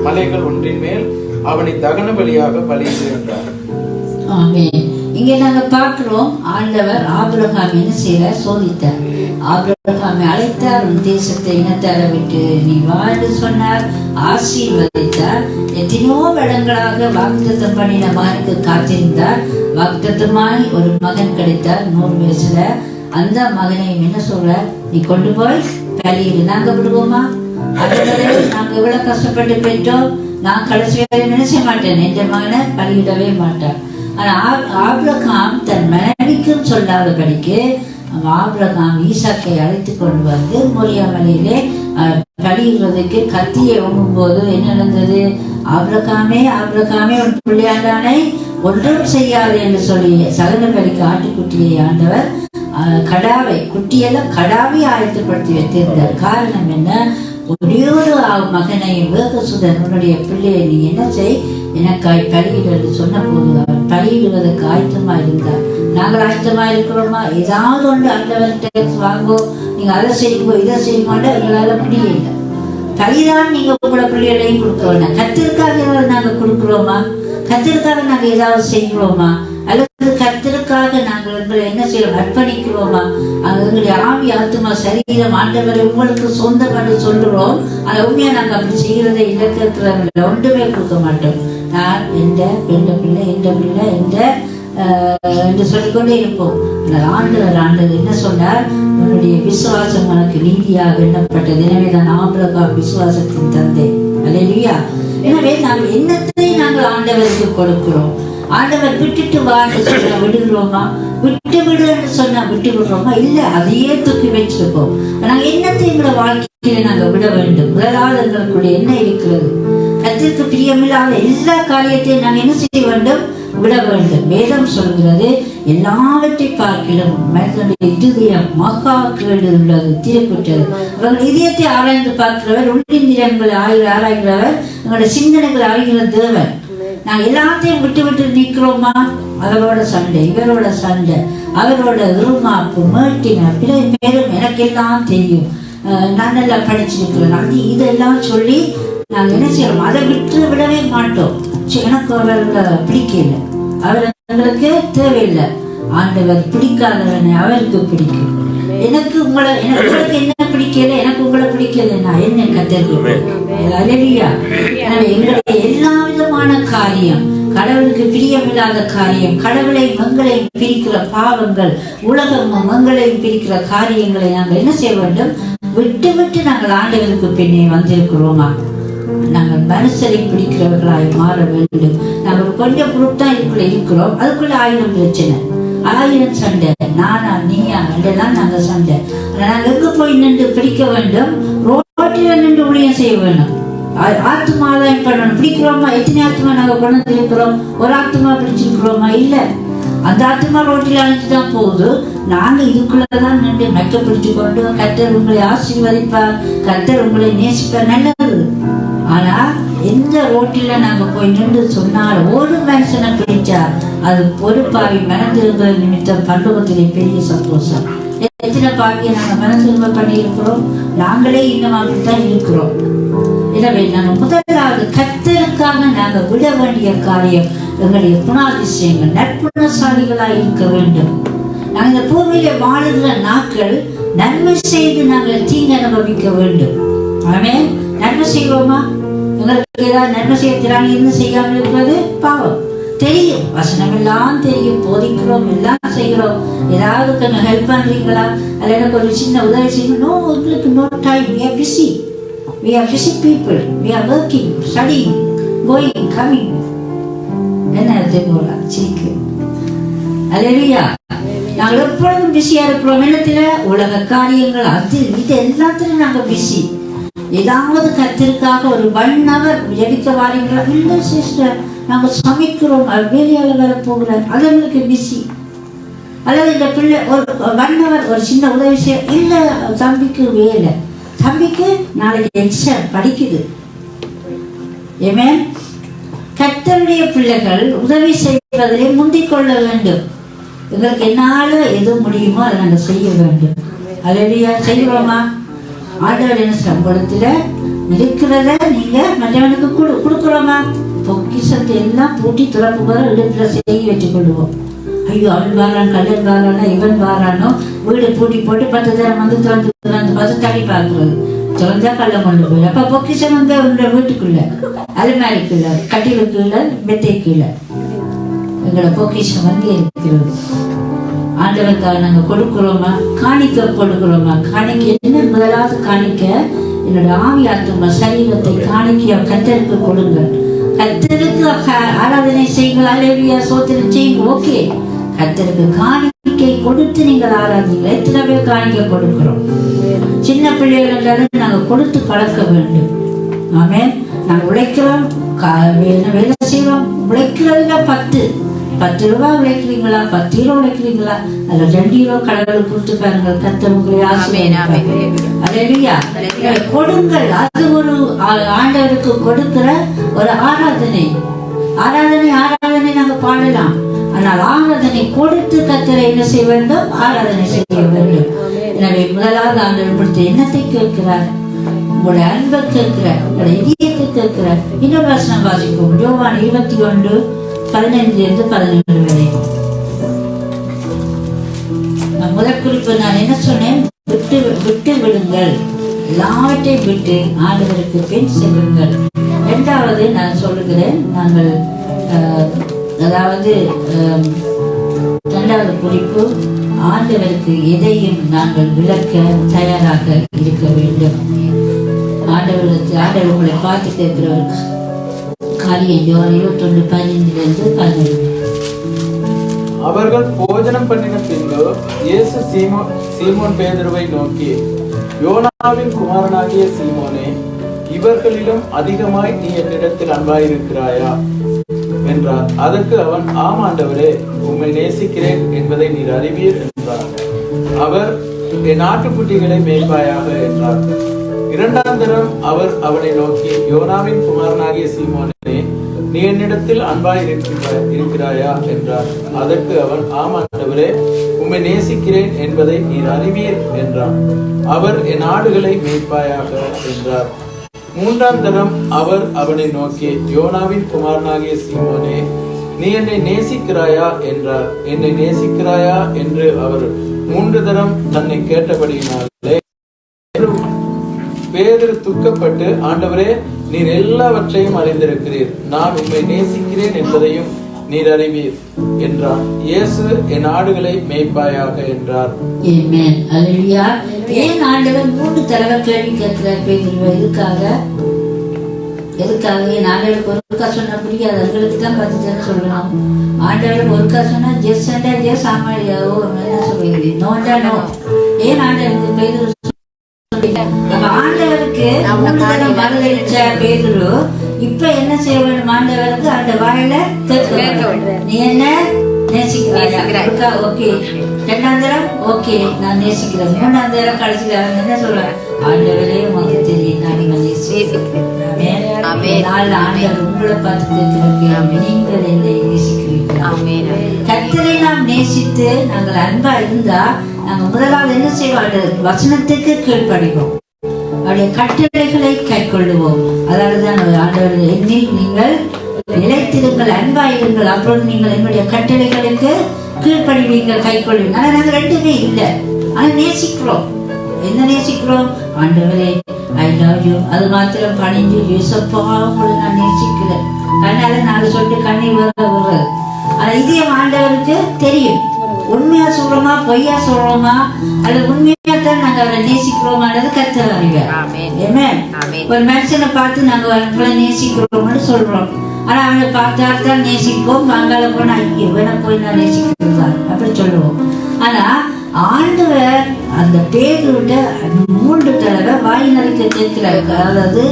மலைகள் ஒன்றின் மேல் அவனை தகன பலியாக பலியிடு என்றார். ஆமென். இங்கே நாங்க பார்க்கிறோம், ஆண்டவர் ஆபிரகாம் என்ன செய்ய சோதித்தார். ஆபிரகாமை அழைத்தார், உன் தேசத்தை இனத்தார விட்டு நீ வாழ்ந்து சொன்னார், ஆசீர்வதித்தார். எத்தனையோ இடங்களாக வாக்குத்தத்தம் பண்ணின மகனுக்கு காத்திருந்தார். வாக்குத்தத்தமாய் ஒரு மகன் கிடைத்தார் 100 வயசுல. அந்த மகனை என்ன சொல்ற, நீ கொண்டு போய் பலியிடு. நாங்க விடுவோமா? நாங்க எவ்வளவு கஷ்டப்பட்டு பெற்றோம். நான் கடைசி வரை நினைச்ச மாட்டேன், என்ற மகனை பலியிடவே மாட்டான். ஆனா ஆபிரகாம் தன் மனைவிக்கும் சொல்லாதபடிக்கு ஆபிரகாம் ஈசாக்கை அழைத்து கொண்டு வந்து மோரியா மலையிலே பலியிடுறதுக்கு கத்தியை ஓங்கும் போது என்ன நடந்தது? ஆபிரகாமே உன் பிள்ளையாண்டானே ஒன்றும் செய்யாது என்று சொல்லி சகல பலிக்கு ஆட்டுக்குட்டியை ஆண்டவர் குட்டியெல்லாம் கடாவை ஆயத்தப்படுத்தி வைத்திருந்தார். காரணம் என்ன? ஒரே ஒரு மகனை வேகசுதன் உன்னுடைய பிள்ளையை நீ என்ன செய், எனக்காய் பலியிடு என்று சொன்ன போது அவர் பலியிடுவதற்கு ஆயத்தமா இருந்தார். நாங்கள் ஆயத்தமா இருக்கிறோமா? ஏதாவது ஒன்று ஆண்டவர்கிட்ட வாங்கோ, நீங்க அதை செய்யுங்கோ இதை செய்யுங்கோன்னு எங்களால முடியல. பலிதான் நீங்க உங்களோட பிள்ளைகளையும் கொடுக்க வேண்டாம். கத்திற்காக நாங்க கொடுக்கிறோமா? கத்திற்காக நாங்க ஏதாவது செய்கிறோமா? அல்லது கர்த்தருக்காக நாங்கள் என்ன செய்யறோம், அர்ப்பணிக்கிறோமா? எங்களுடைய ஆவி ஆத்மா சரீரம் ஆண்டவரை உங்களுக்கு சொந்தம் என்று சொல்லுறோம். ஆனா உண்மையா நாங்க அப்படி செய்யறதை இலக்கிறவங்களை ஒன்றுமே கொடுக்க மாட்டோம். நான் எந்த பிள்ளை என்று சொல்லிக்கொண்டே இருப்போம். ஆண்டவர் என்ன சொன்னார்? உன்னுடைய விசுவாசம் உனக்கு நீதியாக எண்ணப்பட்டது. எனவேதான் ஆபிரகாம் விசுவாசத்தின் தந்தை. அல்லேலூயா. எனவே நாங்கள் என்னத்தை நாங்கள் ஆண்டவருக்கு கொடுக்கிறோம். ஆண்டவர் விட்டுட்டு வான்னு சொன்னா விடுகிறோமா? விட்டு விடுன்னு சொன்னா விட்டு விடுறோமா? இல்ல, அதையே தூக்கி வச்சிருக்கோம். நாங்க என்னத்தை எங்களை வாழ்க்கையில நாங்க விட வேண்டும். முதலாவது எங்களுக்குடைய என்ன இருக்கிறது? கர்த்தருக்கு பிரியமில்லாத எல்லா காரியத்தையும் நாங்க என்ன செய்ய வேண்டும்? விட வேண்டும். வேதம் சொல்கிறது, எல்லாவற்றை பார்க்கிலும் மனிதனுடைய இதயம் மகா கேடு உள்ளது, தீர்ப்புற்றது. அவர்கள் இதயத்தை ஆராய்ந்து பார்க்கிறவர், உள்ளிந்திரங்களை ஆராய்கிறவர், எங்களுடைய சிந்தனைகளை அறிகிற தேவன். நாங்க எல்லாத்தையும் விட்டு விட்டு நிற்கிறோமா? அவரோட சண்டை, இவரோட சண்டை, அவரோட உருமாப்பு, மேட்டின பேரும் எனக்கு எல்லாம் தெரியும், நான் நல்லா படிச்சிருக்கிறேன், அது இதெல்லாம் சொல்லி நாங்க என்ன செய்யறோம்? அதை விட்டு விடவே மாட்டோம். எனக்கு அவர்களை பிடிக்கல, அவர் எங்களுக்கு தேவையில்லை. ஆண்டவர் பிடிக்காதவனை அவருக்கு பிடிக்கும். எனக்கு என்ன பிடிக்கல, எனக்கு உங்களை பிடிக்கலன்னா என்ன கத்தருக்கு? எனவே எங்களுடைய எல்லா விதமான காரியம், கடவுளுக்கு பிரியமில்லாத காரியம், கடவுளை மங்களையும் பிரிக்கிற பாவங்கள், உலகம் மங்களையும் பிரிக்கிற காரியங்களை நாங்கள் என்ன செய்ய வேண்டும்? விட்டு விட்டு நாங்கள் ஆண்டவருக்கு பின்னே வந்திருக்கிறோமா? நாங்கள் மனுஷரை பிடிக்கிறவர்களாய் மாற வேண்டும். நாங்கள் கொஞ்சம் குரூப் தான் இதுக்குள்ள இருக்கிறோம். அதுக்குள்ள 1000 பிரச்சனை, 1000 சண்டை, நானா நீயா என்றெல்லாம் நாங்க சண்டை. நாங்க எங்க போய் நின்று பிடிக்க வேண்டும்? ரோட்டில நின்று ஊழியம் செய்ய வேண்டும். ஆத்மாதான் பண்ணணும். பிடிக்கிறோமா? எத்தனை ஆத்மா நாங்க கொண்டு இருக்கிறோம்? ஒரு ஆத்மா பிடிச்சிருக்கிறோமா? இல்ல. அந்த ஆத்மா ரோட்டில் அழைச்சுதான் போகுது. நாங்க இதுக்குள்ளதான் நின்று மெக்க பிடிச்சு கொண்டு கர்த்தர் உங்களை ஆசீர்வதிப்பார், கர்த்தர் உங்களை நேசிப்பார், நல்லது. ஆனா எந்த ரோட்டில நாங்க போய் நின்று சொன்னால் ஒரு மனுஷனை பிடிச்சா அது ஒரு பாவி மனந்திருந்த நிமித்தம் பரலோகத்திலே பெரிய சந்தோஷம். எத்தனை பாவியை நாங்க மனந்திரும்ப பண்ணி இருக்கிறோம்? நாங்களே இன்னும் அப்படித்தான் இருக்கிறோம். எனவே நாங்க முதலாவது கர்த்தருக்காக நாங்க விட வேண்டிய காரியம் எங்களுடைய குணாதிசயங்கள், நற்குணசாலிகளாய் இருக்க வேண்டும். நாங்க இந்த பூமியில வாழுகிற நாட்கள் நன்மை செய்து நாங்கள் தீங்கு அனுபவிக்க வேண்டும். ஆமென். நன்மை செய்வோமா? உங்களுக்கு ஏதாவது நன்மை செய்ய திராணி இருந்து செய்யாமல் இருப்பது பாவம். தெரியும், வசனம் எல்லாம் தெரியும், போதிக்கிறோம், எல்லாம் செய்கிறோம். ஏதாவது கொஞ்சம் ஹெல்ப் பண்றீங்களா? அதில் எனக்கு ஒரு சின்ன உதவி செய்யணும். நோ, உங்களுக்கு no time. We are busy. We are busy people. We are working, studying, going, coming. என்ன போல சீக்கு. அல்லேலூயா. நாங்கள் எப்பொழுதும் பிஸியா இருக்கிறோம். இடத்துல உலக காரியங்கள் அது இது எல்லாத்திலும் நாங்கள் பிஸி. ஏதாவது கத்திற்காக ஒரு 1 hour ஜெபிக்க வாரீங்களா? இல்லை சிஸ்டர், நாங்கள் சமைக்கிறோம், வேலையால் வர போகிறோம், அது எங்களுக்கு பிஸி. அல்லது இந்த பிள்ளை ஒரு 1 hour ஒரு சின்ன உதவி செய்ய, இல்லை தம்பிக்கு வேலை, தம்பிக்கு நாளைக்கு எக்ஸாம் படிக்குது. ஏமேன். கர்த்தருடைய பிள்ளைகள் உதவி செய்வதிலே முந்திக் கொள்ள வேண்டும். எங்களுக்கு என்னால எது முடியுமோ அதை நாங்கள் செய்ய வேண்டும். அல்லேலூயா. செய்கிறோமா? ஆண்டவர் என்ன சம்பளத்தில் இருக்கிறத நீங்க மற்றவனுக்கு கொடுக்குறோமா? பொக்கிஷத்தை எல்லாம் பூட்டி துறப்பு போற இடுப்புல செய்ய வச்சு கொள்ளுவோம். ஐயோ, அவன் வாரான், கல்லன் வாரானோ, இவன் வாரானோ, வீடு பூட்டி போட்டு 10 தரம் வந்து திறந்து பார்த்து தள்ளி பார்க்கறது. திறந்தா கல்லை கொண்டு போய் அப்ப பொக்கிஷம் வந்து உங்களோட வீட்டுக்குள்ள, அலுமாரிக்குள்ள, கட்டிலுக்குள்ள, மெத்தைக்குள்ள எங்களோட பொக்கிஷம் வந்து இருக்கிறது. ஆண்டவருக்காக நாங்கள் கொடுக்குறோமா? காணிக்க கொடுக்குறோமா? காணிக்க என்ன? முதலாவது காணிக்க என்னோட ஆவி ஆத்துமா சரீரத்தை காணிக்க கர்த்தருக்கு கொடுங்கள். கர்த்தருக்கு ஆராதனை செய்யுங்கள். அல்லேலூயா. சோத்திரம் செய்யுங்க. ஓகே, கர்த்தருக்கு காணிக்கை கொடுத்து நீங்கள் ஆராதிங்க. எத்தனை பேர் காணிக்க கொடுக்கிறோம்? சின்ன பிள்ளைகள் என்றாலும் நாங்கள் கொடுத்து பழக்க வேண்டும். ஆமென். நாங்கள் உழைக்கிறோம், வேலை செய்கிறோம். உழைக்கிறதுல 10 ரூபாய் உழைக்கிறீங்களா? 10 கிலோ உழைக்கிறீங்களா? அதுல 2 கிலோ கடவுளுக்கு கொடுத்து பாருங்க. கர்த்தர் உங்களை ஆசீர்வதிப்பார். அல்லேலூயா. கொடுங்கள். அது ஒரு ஆண்டவருக்கு கொடுக்கிற ஒரு ஆராதனை. நாங்க பாடலாம். ஆனால் ஆராதனை கொடுத்து கர்த்தரை என்ன செய்ய வேண்டும்? ஆராதனை செய்ய வேண்டும். எனவே முதலாவது ஆண்டவர் என்னத்தை கேட்கிறார்? உங்களுடைய அன்பை கேட்கிறார், உங்களுடைய இதயத்தை கேட்கிறார். இன்னொரு வசனம் வாசிப்போம். யோவான் 21:15-17 வரை. முதல் குறிப்பு நான் என்ன சொன்னேன்? விட்டு விடுங்கள், எல்லாவற்றையும் விட்டு ஆண்டவருக்கு பின் செல்லுங்கள். இரண்டாவது நான் சொல்லுகிறேன், நாங்கள் அதாவது இரண்டாவது குறிப்பு, ஆண்டவருக்கு எதையும் நாங்கள் விளக்க தயாராக இருக்க வேண்டும். ஆண்டவர் உங்களை பார்த்து கேட்கிறவர் காரியம். 21:15-17. அவர்கள் போஜனம் பண்ணின பின்பு இயேசு சீமோன் பேதுருவை நோக்கி, யோனாவின் குமாரனாகிய சீமோனே, இவர்களிலும் அதிகமாய் நீ என்னிடத்தில் அன்பாயிருக்கிறாயா என்றார். அதற்கு அவன், ஆம் ஆண்டவரே, உம்மை நேசிக்கிறேன் என்பதை நீர் அறிவீர் என்றார். அவர், என் ஆட்டுக்குட்டிகளை மேய்ப்பாயாக என்றார். இரண்டாம் தரம் அவர் அவனை நோக்கி, யோனாவின் குமாரனாகிய சீமோனே, நீ என்னிடத்தில் அன்பாய் இருக்கிறாயா என்றார். அதற்கு அவன், ஆம் ஆண்டவரே, உம்மை நேசிக்கிறேன் என்பதை நீர் அறிவீர் என்றான். அவர், என் ஆடுகளை மேய்ப்பாயாக என்றார். மூன்றாம் தரம் அவர் அவனை நோக்கி, யோனாவின் குமாரனாகிய சீமோனே, நீ என்னை நேசிக்கிறாயா என்றார். என்னை நேசிக்கிறாயா என்று அவர் 3 தரம் தன்னை கேட்டபடியினாலே பேதுரு துக்கப்பட்டு, ஆண்டவரே, நீர் எல்லாவற்றையும் அறிந்திருக்கிறீர், நான் உம்மை நேசிக்கிறேன் என்பதையும் நீர் அறிவீர் என்றான். இயேசு, என் ஆடுகளை மேய்ப்பாயாக என்றார். ஆமென். அல்லேலூயா. ஏன் ஆண்டவர் 3 தடவை கேள்வி கேட்கிறார் பேதுருவை? எதுக்காக? என் ஆண்டவருக்கு ஒருக்கா சொன்னா புரியாது, அதுகளுக்கு தான் 10 தடவை சொல்லணும். ஆண்டவர் ஒருக்கா சொன்னா ஜெஸ் அண்டா ஜெஸ், ஆமாடியாவோ என்ன சொல்லுவீங்க? நோண்டா நோ. ஏன் ஆண்டவருக்கு பேதுரு ஆண்டவருக்கு பதிலளிச்ச பேதுரு இப்ப என்ன செய்ய வேண்டும்? ஆண்டவருக்கு அந்த வாயில நீ என்ன நேசிக்கிறாயா? ஓகே. 2ஆம் தரம் ஓகே, நான் நேசிக்கிறேன். 3ஆம் தரம் கடைசியில என்ன சொல்றேன்? ஆண்டவரே, உங்களுக்கு தெரியும், நான் நீங்க நேசிக்கிறேன். ஆண்டவர் உங்களை பார்த்து கேட்கிறேன், நீங்கள் என்னை நேசிக்கிறீர்களா? கர்த்தரை நாம் நேசித்து நாங்கள் அன்பா இருந்தா நாங்க முதலாவது என்ன செய்வோம்? வசனத்துக்கு கீழ்ப்படிவோம், அவருடைய கட்டளைகளை கைக்கொள்ளுவோம். அதாவதுதான் ஆண்டவர், என்னில் நீங்கள் நிலைத்திருங்கள், அன்பாயிருங்கள், அப்பொழுது நீங்கள் என்னுடைய கட்டளைகளுக்கு கீழ்ப்படிவீங்கள், கைக்கொள்வீங்க. ஆனா நாங்க ரெண்டுமே இல்லை. ஆனா நேசிக்கிறோம். என்ன நேசிக்கிறோம்? ஆண்டவரே, ஐ லவ் யூ. அது மாத்திரம் பணிஞ்சு, யூசப்பா உங்களை நான் நேசிக்கிறேன், அதனால நாங்க சொல்லிட்டு கண்ணீர் வர்றது. ஆனா இதே ஆண்டவருக்கு தெரியும். உண்மை உண்மையா சொல்றோமா பொய்யா சொல்றோமா அல்லது உண்மையா தான் நாங்க அவரை நேசிக்கிறோமான்றது கர்த்தர் அறிவார். ஆமென். ஒரு மனுஷனை பார்த்து நாங்க அவங்களை நேசிக்கிறோம்னு சொல்றோம், ஆனா அவனை பார்த்தால்தான் நேசிப்போம். வாங்கால போனா இவனை போய் நான் நேசிக்கிறதா அப்படி சொல்லுவோம். ஆனா ஆண்டவர் அந்த பேருட 3 தடவை வாய் நடிக்க கேட்கிறாரு. அதாவது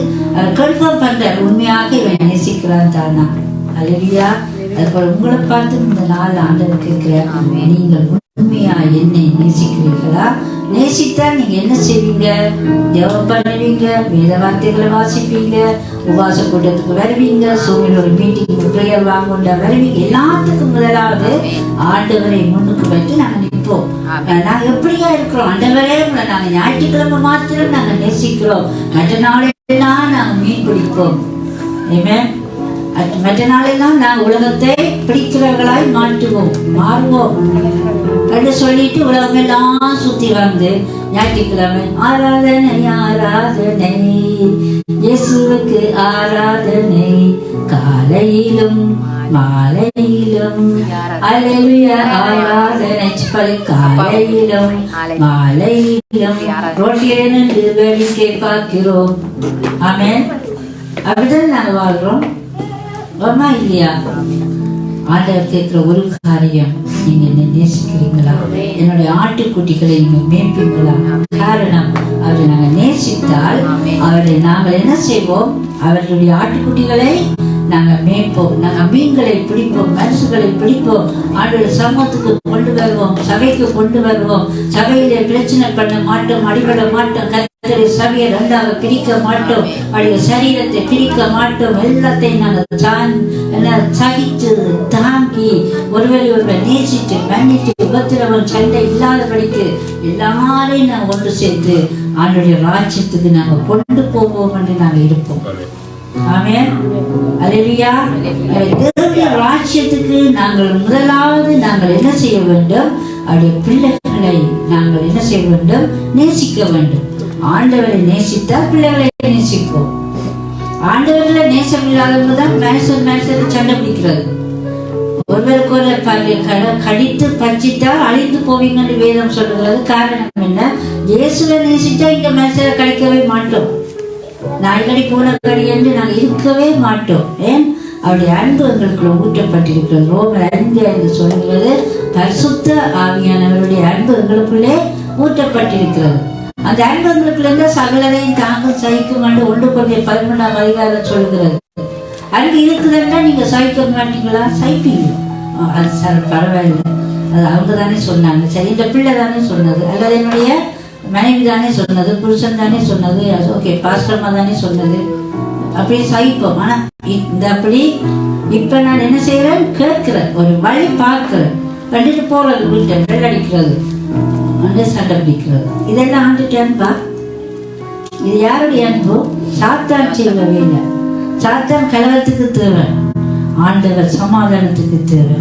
கன்ஃபார்ம் பண்றார் உண்மையாக இவன் நேசிக்கிறான் தானா. அல்லேலூயா. அதுபோல உங்களை பார்த்து இந்த நாள் ஆண்டவர் கேட்கிறார், நீங்கள் உண்மையா என்னை நேசிக்கிறீர்களா? நேசித்தா நீங்க என்ன செய்வீங்க? ஜெபம் பண்ணுவீங்க, வேத வார்த்தைகளை வாசிப்பீங்க, உபவாச கூட்டத்துக்கு வருவீங்க, சூரியன் ஒரு மீட்டிங் பிரேயர் வாங்க வருவீங்க. எல்லாத்துக்கும் முதலாவது ஆண்டவரை முன்னுக்கு வைத்து நாங்க நிற்போம். நாங்க எப்படியா இருக்கிறோம்? ஆண்டவரே உங்களை நாங்க ஞாயிற்றுக்கிழமை மாத்திரம் நாங்க நேசிக்கிறோம், மற்ற நாளெல்லாம் நாங்க மீன் பிடிப்போம். ஆமென். மற்ற நாளெல்லாம் நாங்க உலகத்தை பிடிக்கிறவர்களாய் மாறுவோம் என்று சொல்லிட்டு உலகம் எல்லாம் சுத்தி வந்து ஞாயிற்றுக்கிழமை ஆராதனை ஆராதனை இயேசுவுக்கு ஆராதனை காலையிலும் மாலையிலும் அல்லேலூயா ஆராதனை காலையிலும் மாலையிலும் ரோட்டிலே நின்று வேடிக்கை பார்க்கிறோம். ஆமென். அப்படிதான் நாங்க வாழ்றோம். ஆமா இல்லையா? ஆண்டவர் கேட்கிற ஒரு காரியம், நீங்க என்ன நேசிக்கிறீங்களா? என்னுடைய ஆட்டுக்குட்டிகளை நீங்க மேய்ப்பீங்களா? காரணம், அவரை நாங்க நேசித்தால் அவரை நாங்கள் என்ன செய்வோம்? அவர்களுடைய ஆட்டுக்குட்டிகளை நாங்க மேய்ப்போம், நாங்க மீன்களை பிடிப்போம், மனுஷர்களை பிடிப்போம், ஆண்டோட சமூகத்துக்கு கொண்டு வருவோம், சபைக்கு கொண்டு வருவோம். சபையில பிரச்சனை பண்ண மாட்டோம், அடிபட மாட்டோம், கர்த்தருடைய சபையை ரெண்டாக பிரிக்க மாட்டோம், அவருடைய சரீரத்தை பிரிக்க மாட்டோம். எல்லாத்தையும் நாங்கள் சகித்து தாங்கி ஒருவரை நேசித்து மன்னித்து உபத்திரவம் சண்டை இல்லாதபடிக்கு எல்லாரையும் நாங்கள் ஒன்று சேர்த்து ஆண்டோடைய ராஜ்யத்துக்கு நாங்கள் கொண்டு போவோம் என்று நாங்கள் இருப்போம். ஆமென். அல்லேலூயா. தேவனுடைய ராஜ்யத்துக்கு நாங்கள் முதலாவது நாங்கள் என்ன செய்ய வேண்டும்? அவருடைய பிள்ளைகளை நாங்கள் என்ன செய்ய வேண்டும்? நேசிக்க வேண்டும். ஆண்டவரை நேசித்தால் பிள்ளைகளை நேசிப்போம். ஆண்டவர்களை நேசம் இல்லாதவங்க தான் மனுஷன் சண்டை பிடிக்கிறது. ஒருவருக்கு ஒரு கடித்து பச்சித்தால் அழிந்து போவீங்கன்னு வேதம் சொல்லுகிறது. காரணம் என்ன? இயேசுவை நேசித்தா இங்க மனுஷரை கடிக்கவே மாட்டோம். நாய்கடி பூனைக்கடி என்று நாங்கள் இருக்கவே மாட்டோம். ஏன்? அவருடைய அன்பு எங்களுக்குள்ள ஊற்றப்பட்டிருக்கிறது. ரோமர் 5:5 சொல்கிறது, பரிசுத்த ஆவியானவருடைய அன்பு எங்களுக்குள்ளே ஊற்றப்பட்டிருக்கிறது. அந்த அன்பு எங்களுக்குள்ள இருந்தால் சகலதையும் தாங்கள் சகிக்கும் என்று 1 Corinthians 11 சொல்கிறது. அன்பு இருக்குதுன்னா நீங்க சகிக்க மாட்டீங்களா? சகிப்பீங்க. அது சார் பரவாயில்லை, அது அவங்க தானே சொன்னாங்க, சரி இந்த பிள்ளை தானே சொன்னது, அல்லது என்னுடைய மனைவி தானே சொன்னது, புருஷன் தானே சொன்னது, ஓகே பாஸ்டர்மா தானே சொன்னது, அப்படியே சகிப்போம். ஆனா இந்த அப்படி இப்ப நான் என்ன செய்யறேன்? கேட்கிறேன், ஒரு வழி பார்க்கிறேன், கண்டிட்டு போறது, வீட்டை வெள்ளடிக்கிறது, சண்டை பிடிக்கிறது, இதெல்லாம் ஆண்டுட்டு அன்பா? இது யாருடைய அன்பு? சாத்தான் செய்யவே இல்லை. சாத்தான் கலவரத்துக்கு தேவை, ஆண்டவர் சமாதானத்துக்கு தேவை.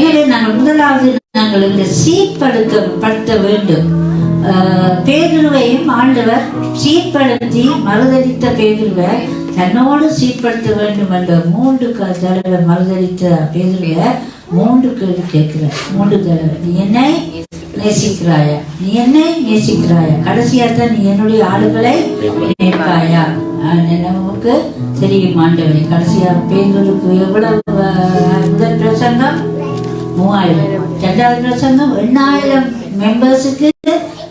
எனவே நாங்கள் முதலாவது நாங்கள் இந்த சீர்படுத்த வேண்டும். பேதுருவையும் ஆண்டவர் சீர்படுத்தி மறுதளித்த பேதுருவை தன்னோடு சீர்படுத்த வேண்டும் என்ற 3 தடவை மறுதளித்த பேதுருவை 3 கேள்வி கேட்கிறார். 3 தடவை, நீ என்னை நேசிக்கிறாயா? நீ என்னை நேசிக்கிறாயா? கடைசியாத்தான் நீ என்னுடைய ஆளுகளை நினைப்பாயா? நமக்கு தெரியும் ஆண்டவரை. கடைசியா பேதுருக்கு எவ்வளவு முதல் பிரசங்கம்? 3000. 2வது பிரசங்கம் 8000 மெம்பர்ஸுக்கு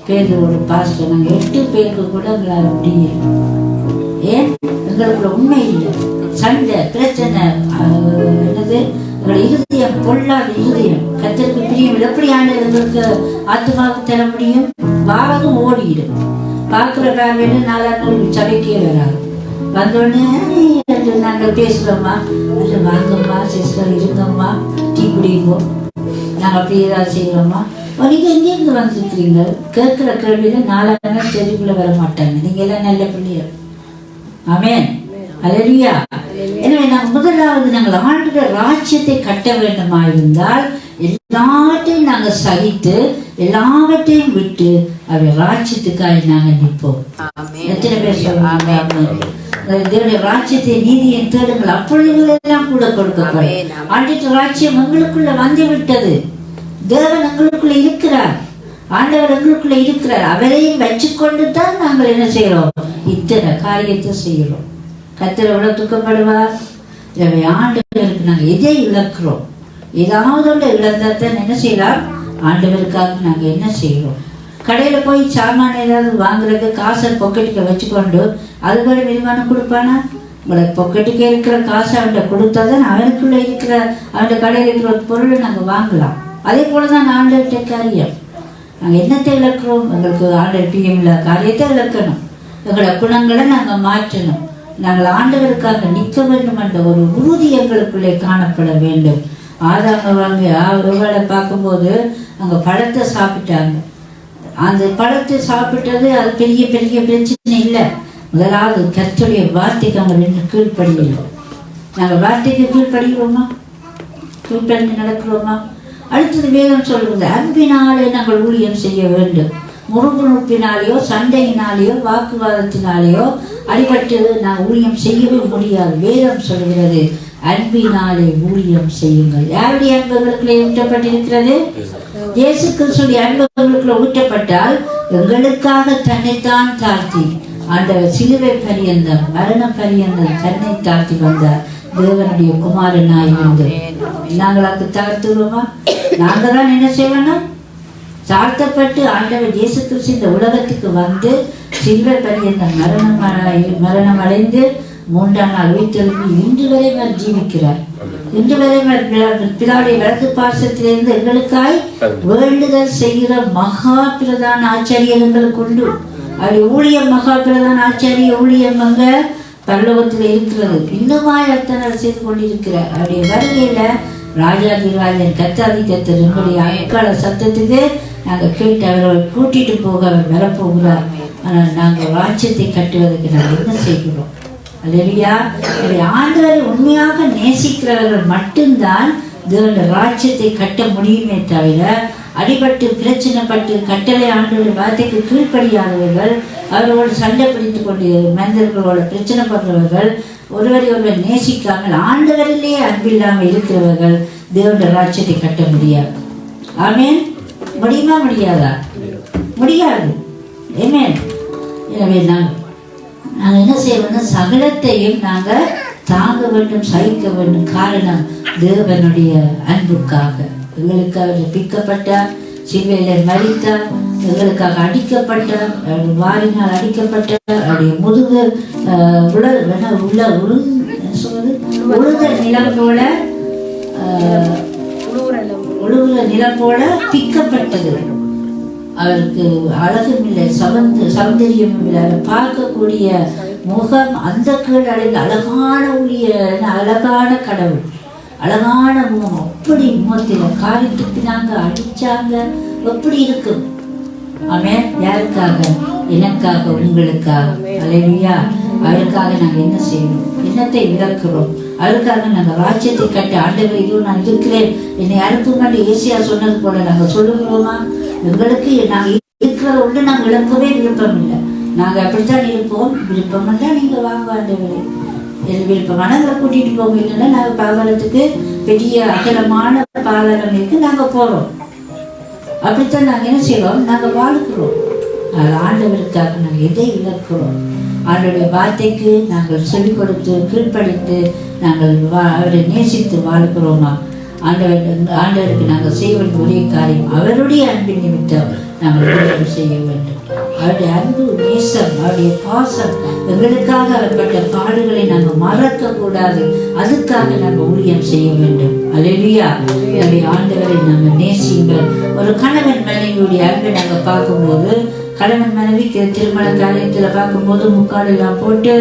பேதரோட பாஸ்டர். நாங்கள் 8 பேருக்கு கூட எங்களால் முடியும். ஏன்? எங்களுக்குள்ள உண்மை இல்லை, சண்டை பிரச்சனை, என்னது எங்களுடைய இருதயம் பொல்லாத இருதயம், கர்த்தருக்கு பிரியம். எப்படி ஆண்டவர் எங்களுக்கு ஆத்மாவுக்கு தர முடியும்? வாரதும் ஓடிடும். பார்க்குற பார்வையில 4 நாள் சபைக்கே வராது. வந்தோடனே நாங்கள் பேசுகிறோம்மா, அது வாங்கம்மா சிஸ்டர், இருங்கம்மா, டீ குடிங்கோ, நாங்கள் அப்படி ஏதாவது செய்கிறோம்மா. நீங்கள் எங்கேருந்து வந்துருக்கிறீங்க? கேட்குற கேள்வியில 4 நாள் செடிக்குள்ளே வர மாட்டாங்க. நீங்கள் எல்லாம் நல்ல பிள்ளைகள். ஆமென். அல்லேலூயா. எனவே நாங்கள் முதலாவது நாங்கள் ஆண்டவருடைய ராஜ்யத்தை கட்ட வேண்டுமா இருந்தால் எல்லாத்தையும் நாங்கள் சகித்து எல்லாவற்றையும் விட்டு அவருடைய ராஜ்யத்துக்காக நாங்கள் நிற்போம். எத்தனை பேர் சொல்லுவாங்க? தேவனுடைய ராஜ்யத்தை நீதியை தேடுங்கள், அப்பொழுது எல்லாம் கூட கொடுக்கப்படும். ஆண்டவருடைய ராஜ்யம் எங்களுக்குள்ள வந்து விட்டது. தேவன் எங்களுக்குள்ள இருக்கிறார், ஆண்டவர் எங்களுக்குள்ள இருக்கிறார். அவரையும் வச்சுக்கொண்டு தான் நாங்கள் என்ன செய்யறோம், இத்தனை காரியத்தை செய்யறோம். கர்த்தர் எவ்வளவு துக்கப்படுவார். எனவே ஆண்டவருக்கு நாங்கள் எதை இழக்கிறோம், ஏதாவது ஒன்று இழந்தாத்தான் என்ன செய்யலாம், ஆண்டவருக்காக நாங்கள் என்ன செய்கிறோம். கடையில் போய் சாமான ஏதாவது வாங்குறதுக்கு காசை பொக்கெட்டுக்கு வச்சுக்கொண்டு அது போல விரிவானம் கொடுப்பானா? உங்களுக்கு பொக்கெட்டுக்கு இருக்கிற காசை அவன்கிட்ட கொடுத்தா தான் அவனுக்குள்ள இருக்கிற அவன்கிட்ட கடையில் இருக்கிற ஒரு பொருளை நாங்கள் வாங்கலாம். அதே போல தான் ஆண்டவர்கிட்ட காரியம். நாங்கள் என்னத்தை இழக்கிறோம், எங்களுக்கு ஆண்டவர் பிரியமில்ல காரியத்தை இழக்கணும். எங்களோட குணங்களை நாங்கள் மாற்றணும். நாங்கள் ஆண்டவருக்காக நிற்க வேண்டும் என்ற ஒரு உறுதி எங்களுக்குள்ளே காணப்பட வேண்டும். ஆதாம பார்க்கும்போது அங்கே பழத்தை சாப்பிட்டாங்க. அந்த பழத்தை சாப்பிட்டது அது பெரிய பெரிய பிரச்சனை இல்லை. முதலாவது கர்த்தருடைய வார்த்தைக்கு அவங்க ரெண்டு கீழ்ப்படியலை. நாங்கள் வார்த்தைக்கு கீழ்ப்படுகிறோமா, கீழ்ப்படிந்து நடக்கிறோமா? அடுத்தது வேதம் சொல்கிறது, அன்பினாலே நாங்கள் ஊழியம் செய்ய வேண்டும். முறுமுறுப்பினாலேயோ சண்டையினாலேயோ வாக்குவாதத்தினாலேயோ அடிபட்டு நான் ஊழியம் செய்யவே முடியாது. வேதம் சொல்கிறது அன்பினாலே ஊழியம் செய்யுங்கள். யாருடைய அன்புகளுக்குள்ளே ஊற்றப்பட்டிருக்கிறது? இயேசு கிறிஸ்துடைய அன்புகளுக்குள்ள ஊற்றப்பட்டால் எங்களுக்காக தன்னைத்தான் தாழ்த்தி ஆண்டவர் சிலுவை பரியந்தம் மரண பரியந்தம் தன்னை தாழ்த்தி வந்தார். தேவனுடைய குமாரனாய் இருந்து நாங்கள் அது தாழ்த்துவோமா? நாங்கள் தான் என்ன செய்யணும், தாழ்த்தப்பட்டு ஆண்டவர் இயேசு கிறிஸ்து இந்த உலகத்துக்கு வந்து சிலுவை பரியந்தம் மரணம் அடைந்து 3ஆம் நாள் உயிர்த்தெழும்பி இன்று வரை அவர் ஜீவிக்கிறார். இன்று வரை பிதாவுடைய வலது பாசத்திலிருந்து எங்களுக்காய் வேண்டுதல் செய்கிற மகா பிரதான ஆச்சாரியர் எங்களுக்கு உண்டு. அவருடைய ஊழியம் மகா பிரதான ஆச்சாரிய ஊழியம் அங்க பரலோகத்தில் இருக்கிறது. இன்னுமாய் அர்த்தனை செய்து கொண்டிருக்கிறார். அவருடைய வருகையில ராஜாதி ராஜன் கத்தாதி கத்தர் எங்களுடைய அக்கால சத்தத்துக்கு நாங்கள் கேட்டு அவர்களை கூட்டிட்டு போக அவர் வரப்போகிறார். ஆனால் நாங்கள் ராஜ்யத்தை கட்டுவதற்கு நாங்கள் என்ன செய்கிறோம்? அல்லேலூயா. ஆண்டவரை உண்மையாக நேசிக்கிறவர்கள் மட்டும்தான் தேவனுடைய ராஜ்யத்தை கட்ட முடியுமே தவிர அடிபட்டு பிரச்சனைப்பட்டு கட்டளை ஆண்டவருடைய வார்த்தைக்கு கீழ்ப்படியாதவர்கள், அவர்களோடு சண்டை பிடித்து கொண்டு மனிதர்களோட பிரச்சனை பண்றவர்கள், ஒருவரை ஒருவர் நேசிக்காமல் ஆண்டவரிலேயே அன்பில்லாமல் இருக்கிறவர்கள் தேவனுடைய ராஜ்யத்தை கட்ட முடியாது. ஆமென். முடியுமா? முடியாதா? முடியாது. ஆமென். எனவே நாங்கள் என்ன செய்ய வேண்டும், சகலத்தையும் நாங்கள் தாங்க வேண்டும், சகிக்க வேண்டும். காரணம் தேவனுடைய அன்புக்காக. எங்களுக்காக பிக்கப்பட்டார், சிலுவையில் மரித்தார், எங்களுக்காக அடிக்கப்பட்டார், வாரினால் அடிக்கப்பட்டார். அவருடைய முதுகு உழுத நிலம் போல உழுவுற நிலம் போல பிக்கப்பட்டது. அவருக்கு அழகும் இல்லை, சௌந்தரியமும் இல்லை. அதை பார்க்கக்கூடிய முகம் அந்த கீழ் அடைந்த அழகான அழகான கடவுள், அழகான முகம். அப்படி முகத்தில் காரி துப்பினாங்க, அடிச்சாங்க. எப்படி இருக்கும்? ஆமென். யாருக்காக? எனக்காக, உங்களுக்காக. அல்லேலூயா. அவருக்காக நாங்கள் என்ன செய்யணும்? என்னத்தை இழக்கிறோம்? அதுக்காக நாங்கள் ராஜ்யத்தை கட்டி ஆண்டவர் இதுவும் நான் இருக்கிறேன் என்னை அனுப்புங்க ஏசியா சொன்னது போல நாங்கள் சொல்லுகிறோமா? எங்களுக்கு நாங்கள் இருக்கிறத ஒன்று நாங்கள் இழக்கவே விருப்பம் இல்லை. நாங்கள் அப்படித்தான் இருப்போம். விருப்பம் தான் நீங்கள் வாங்க ஆண்டவரே, விருப்பம் மனங்களை கூட்டிகிட்டு போக இல்லைன்னா நாங்கள் பாதாளத்துக்கு பெரிய அகலமான பாதாளம் இருக்கு, நாங்கள் போகிறோம். அப்படித்தான் நாங்கள் என்ன செய்வோம்? நாங்கள் வாழ்கிறோம். அது ஆண்டவருக்காக நாங்கள் எதை இழக்கிறோம்? அவருடைய வார்த்தைக்கு நாங்கள் சொல்லிக் கொடுத்து கீழ்ப்படித்து நாங்கள் அவரை நேசித்து வாழ்கிறோமா? ஆண்டவருக்கு நாங்கள் செய்ய வேண்டிய ஒரே காரியம் அவருடைய அன்பின் நிமித்தம் நாங்கள் ஊழியம் செய்ய வேண்டும். அவருடைய அன்பு, நேசம், அவருடைய பாசம், எங்களுக்காக அவர் பட்ட பாடுகளை நாங்கள் மறக்க கூடாது. அதுக்காக நாங்கள் ஊழியம் செய்ய வேண்டும். அல்லேலூயா. அவருடைய ஆண்டவரை நாங்கள் நேசியுங்கள். ஒரு கணவன் மனைவியுடைய அன்பை நாங்கள் பார்க்கும்போது, கணவன் மனைவிக்கு திருமண காரியத்தில் பார்க்கும்போது முக்கால் எல்லாம் போட்டு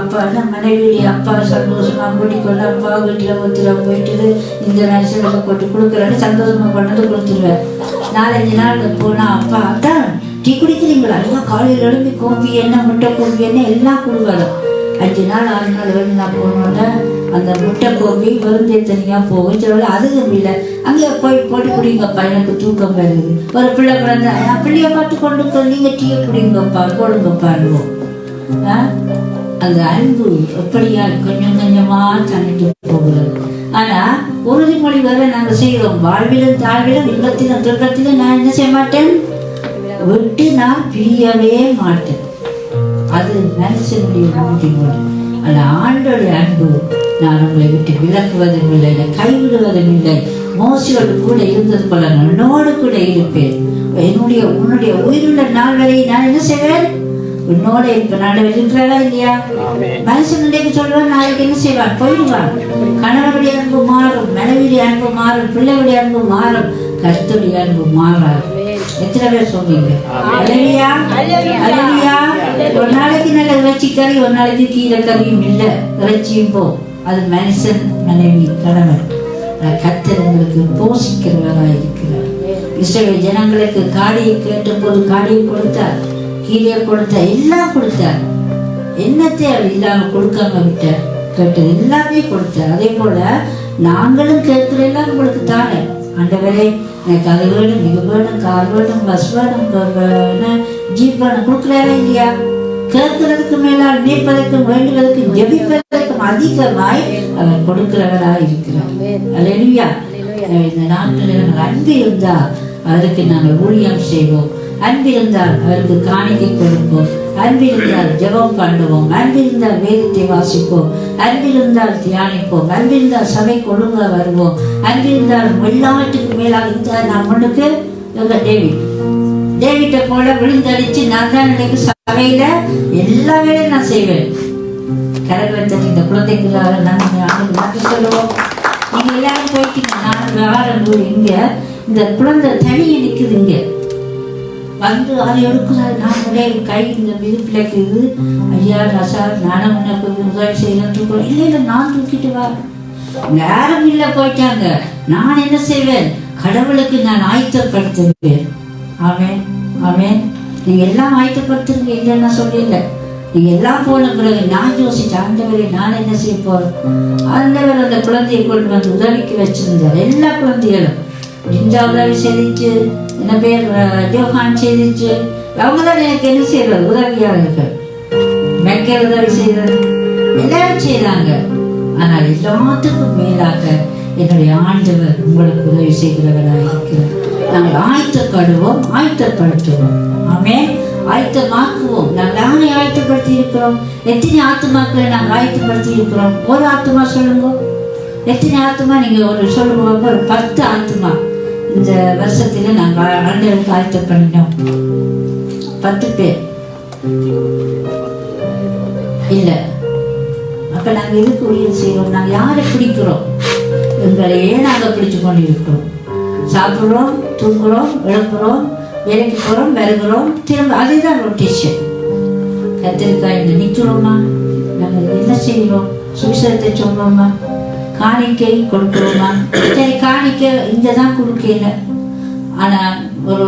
அப்பா மனைவியுடைய அப்பா சந்தோஷமா கூட்டிக்கொண்டு அப்பா வீட்டில் ஒருத்தர் போயிட்டு இந்த நேரத்தில் போட்டு கொடுக்குறாரு, சந்தோஷமா கொண்டாந்து கொடுத்துருவேன். 4-5 நாள் போனால் அப்பா அதான் டீ குடிக்கிறீங்களா? எல்லாம் காலையில் எழுப்பி கோப்பி என்ன முட்டை கோப்பி என்ன எல்லாம் கொடுக்கணும். 5 நாள் 6 நாள் வெளியே நான் போனோன்னா அந்த முட்டை கோப்பி வருந்தே தனியாக போகும். சில அதுவும் இல்லை, அங்கே போய் போட்டு குடிங்கப்பா, எனக்கு தூக்கம் வருது. ஒரு பிள்ளை பிறந்தா பிள்ளைய பார்த்து கொண்டு நீங்கள் டீயை குடிங்கப்பா, போடுங்கப்பாடுவோம். அந்த அன்பு எப்படியா கொஞ்சம் கொஞ்சமா தண்ணிட்டு போகிறது. ஆனா உறுதிமொழி வர நாங்க செய்கிறோம். வாழ்விலும் தாழ்விலும் இன்பத்திலும் துன்பத்திலும் நான் என்ன செய்ய மாட்டேன், விட்டு நான் பிரியவே மாட்டேன். அது மனுஷனுடைய உறுதிமொழி. ஆனா ஆண்டோடைய அன்பு, நான் உங்களை விட்டு விலக்குவதும் இல்லை, கைவிடுவதும் இல்லை. மோசையோடு கூட இருந்தது போல உன்னோடு கூட இருப்பேன். உன்னுடைய உயிருள்ள நாள் வரை நான் என்ன செய்வேன், உன்னோட இப்ப நாடு இருக்கிறதா இல்லையா? மனுஷன் சொல்லுவான், நாளைக்கு என்ன செய்வான், போயிடுவான். கணவனுடைய அன்பு மாறும், மனைவியுடைய அன்பு மாறும், பிள்ளையுடைய அன்பு மாறும், கர்த்தருடைய அன்பு மாறாது. எத்தனை பேர் சொல்றீங்க? அல்லேலூயா, அல்லேலூயா. ஒரு நாளைக்கு நல்ல இறைச்சி கறி, ஒரு நாளைக்கு கீரை கறியும் இல்லை, இறைச்சியும் போ. அது மனுஷன், மனைவி, கணவன். கர்த்தர் உங்களுக்கு போஷிக்கிறவராக இருக்கிறார். இஸ்ரவேல் ஜனங்களுக்கு காடியை கேட்ட போது காடியை கொடுத்தார், கீழே கொடுத்தார், எல்லாம் கொடுத்தார். என்னத்தை அவர் இல்லாம கொடுக்காம விட்டார்? கேட்டது எல்லாமே கொடுத்தார். அதே போல நாங்களும் கேட்கிற எல்லாம் உங்களுக்கு தானே. ஆண்டவரே, எனக்கு அது வேணும், இது வேணும், கார் வேணும், பஸ் வேணும், ஜீப் வேணும், கொடுக்குறாரா இல்லையா? கேட்கறதுக்கு மேலால் நினைப்பதற்கும் வேண்டுவதற்கும் ஜெபிப்பதற்கும் அதிகமாய் அவர் கொடுக்கிறவராக இருக்கிறார். அல்லேலூயா. இந்த நாட்களில் நாங்கள் அன்பு இருந்தால் அதற்கு நாங்கள் ஊழியம் செய்வோம். அன்பிருந்தால் அவருக்கு காணிக்கை கொடுப்போம். அன்பிருந்தால் ஜெபம் பண்ணுவோம். அன்பிருந்தால் வேதத்தை வாசிப்போம். அன்பிருந்தால் தியானிப்போம். அன்பிருந்தால் சபை ஒழுங்கா வருவோம். அன்பிருந்தால் எல்லாவற்றுக்கு மேலாக இந்த நான் முன்னுக்கு டேவிட்டை போல விழுந்தடிச்சு நான் தான் எனக்கு சபையில எல்லா வேலையும் நான் செய்வேன். கரங்களை தட்டி இந்த குழந்தைக்கு நாங்கள் சொல்லுவோம். நீங்க எல்லாரும் போயிட்டீங்க, நான் இங்க இந்த குழந்தை தனியே நிக்குது. இங்க வந்து அதை எடுக்கிறாரு. நான் கை இந்த பிள்ளைக்கு இது, ஐயா ரசா நானும் உனக்கு உதவி செய்யணும். இல்லை நான் தூக்கிட்டு வரேன். யாரும் இல்லை, போயிட்டாங்க. நான் என்ன செய்வேன், கடவுளுக்கு நான் ஆயத்தப்படுத்துவேன். ஆமென், ஆமென். நீங்க எல்லாம் ஆயத்தப்படுத்துங்க, இல்லைன்னா சொல்லல. நீங்க எல்லாம் போன பிறகு நான் யோசிச்சு, ஆண்டவரே நான் என்ன செய்ய போறேன். ஆண்டவர் அந்த குழந்தையை கொண்டு வந்து உதவிக்கு வச்சிருந்தார். எல்லா குழந்தைகளும் ஜிஞ்சா உதவி செய்திச்சு, என்ன பேர் ஜோஹான் செய்திச்சு. அவங்க தான் எனக்கு என்ன செய்யறது, உதவியாளர்கள். மெக்கல் உதவி செய்யறது, எல்லாரும் செய்யறாங்க. ஆனால் எல்லாத்துக்கும் மேலாக என்னுடைய ஆண்டவர் உங்களுக்கு உதவி செய்கிறவராக இருக்கிறார். நாங்கள் ஆயத்தப்படுவோம், ஆயத்தப்படுத்துவோம். ஆமென். ஆயத்தமாக்குவோம். நாங்கள் யாரை ஆயத்தப்படுத்தி இருக்கிறோம்? எத்தனை ஆத்துமாக்களை நாங்கள் ஆயத்தப்படுத்தி இருக்கிறோம்? ஒரு ஆத்துமா சொல்லுங்க. எத்தனை ஆத்துமா நீங்க ஒரு சொல்லுங்க. ஒரு 10 ஆத்துமா இந்த வருஷத்துல நாங்கள் ஆண்டவருக்கு ஆயத்தம் பண்ணினோம். 10 பேர் இல்ல. அப்ப நாங்க எதுக்கு ஊழியம் செய்வோம்? நாங்க யாரை பிடிக்கிறோம்? எங்களையே நாங்க பிடிச்சு கொண்டு இருக்கிறோம். சாப்பிடுறோம், தூங்குறோம், எழுப்புறோம், வேலைக்கு போறோம், வருகிறோம், திரும்ப அதுதான் ரொட்டேஷன். கத்திரிக்காய் நிற்கிறோமா? நாங்கள் என்ன செய்கிறோம்? சுவிசேஷத்தை சொல்றோமா? காணிக்கை கொடுக்குறோமா? சரி, காணிக்கை இங்கே தான் கொடுக்கல. ஆனால் ஒரு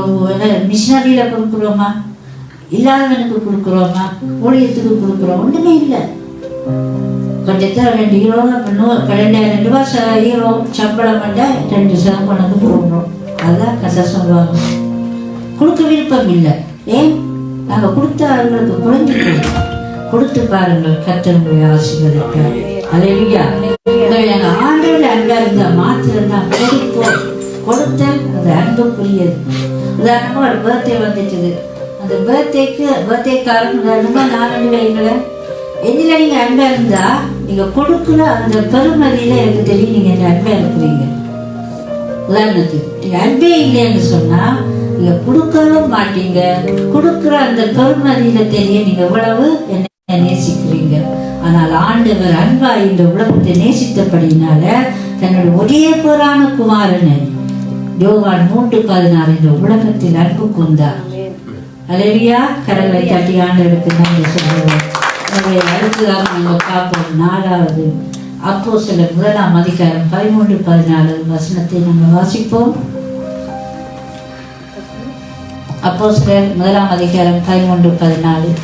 மிஷினரியில கொடுக்குறோமா? இல்லாதவனுக்கு கொடுக்குறோமா? ஊழியத்துக்கு கொடுக்குறோம்? ஒன்றுமே இல்லை. கொஞ்சத்தை 2 யூரோ 2000 ரூபாய் யூரோ சம்பளம் பண்ண 2 சம்பளம் போடுறோம். அதுதான் கதை சொல்லுவாங்க. கொடுக்க விருப்பம் இல்லை. ஏன்? நாங்கள் கொடுத்த அவர்களுக்கு குறைஞ்சு கொடுத்து பாருங்கள், கர்த்தருடைய ஆசீர்வாதத்தால். அல்லேலூயா. நாங்கள் ஆண்டவருடைய அன்பா இருந்தா மாத்திரம் தான் கொடுப்போம். கொடுத்த அந்த அன்புக்குரியது. உதாரணமா ஒரு பர்த்டே வந்துச்சுது. அந்த பர்த்டேக்காரன் உதாரணமா 4 வைங்கள எதில் நீங்க அன்பா இருந்தா நீங்க கொடுக்குற அந்த பெருமதியில எனக்கு தெரியும் நீங்க என்ன அன்பா இருக்கிறீங்க. உதாரணத்துக்கு நீங்க அன்பே இல்லைன்னு சொன்னா நீங்க கொடுக்கவும் மாட்டீங்க. கொடுக்குற அந்த பெருமதியில தெரிய நீங்க எவ்வளவு என்ன நேசிக்கிறீங்க. ஆனால் ஆண்டவர் அன்பா இந்த உலகத்தை நேசித்தபடினால தன்னுடைய ஒரே பேரான குமாரனை யோவான் 3:16 இந்த உலகத்தில் அன்பு கொண்டார். அல்லேலூயா. கரங்களை தட்டி ஆண்டவருக்கு நன்றி சொல்லுவோம். அடுத்ததாக நம்ம பார்ப்போம் 4வது அப்போஸ்தலர் 1ஆம் அதிகாரம் 13-14 வசனத்தை நம்ம வாசிப்போம். அப்போஸ்தலர் 1ஆம் அதிகாரம் 13-14.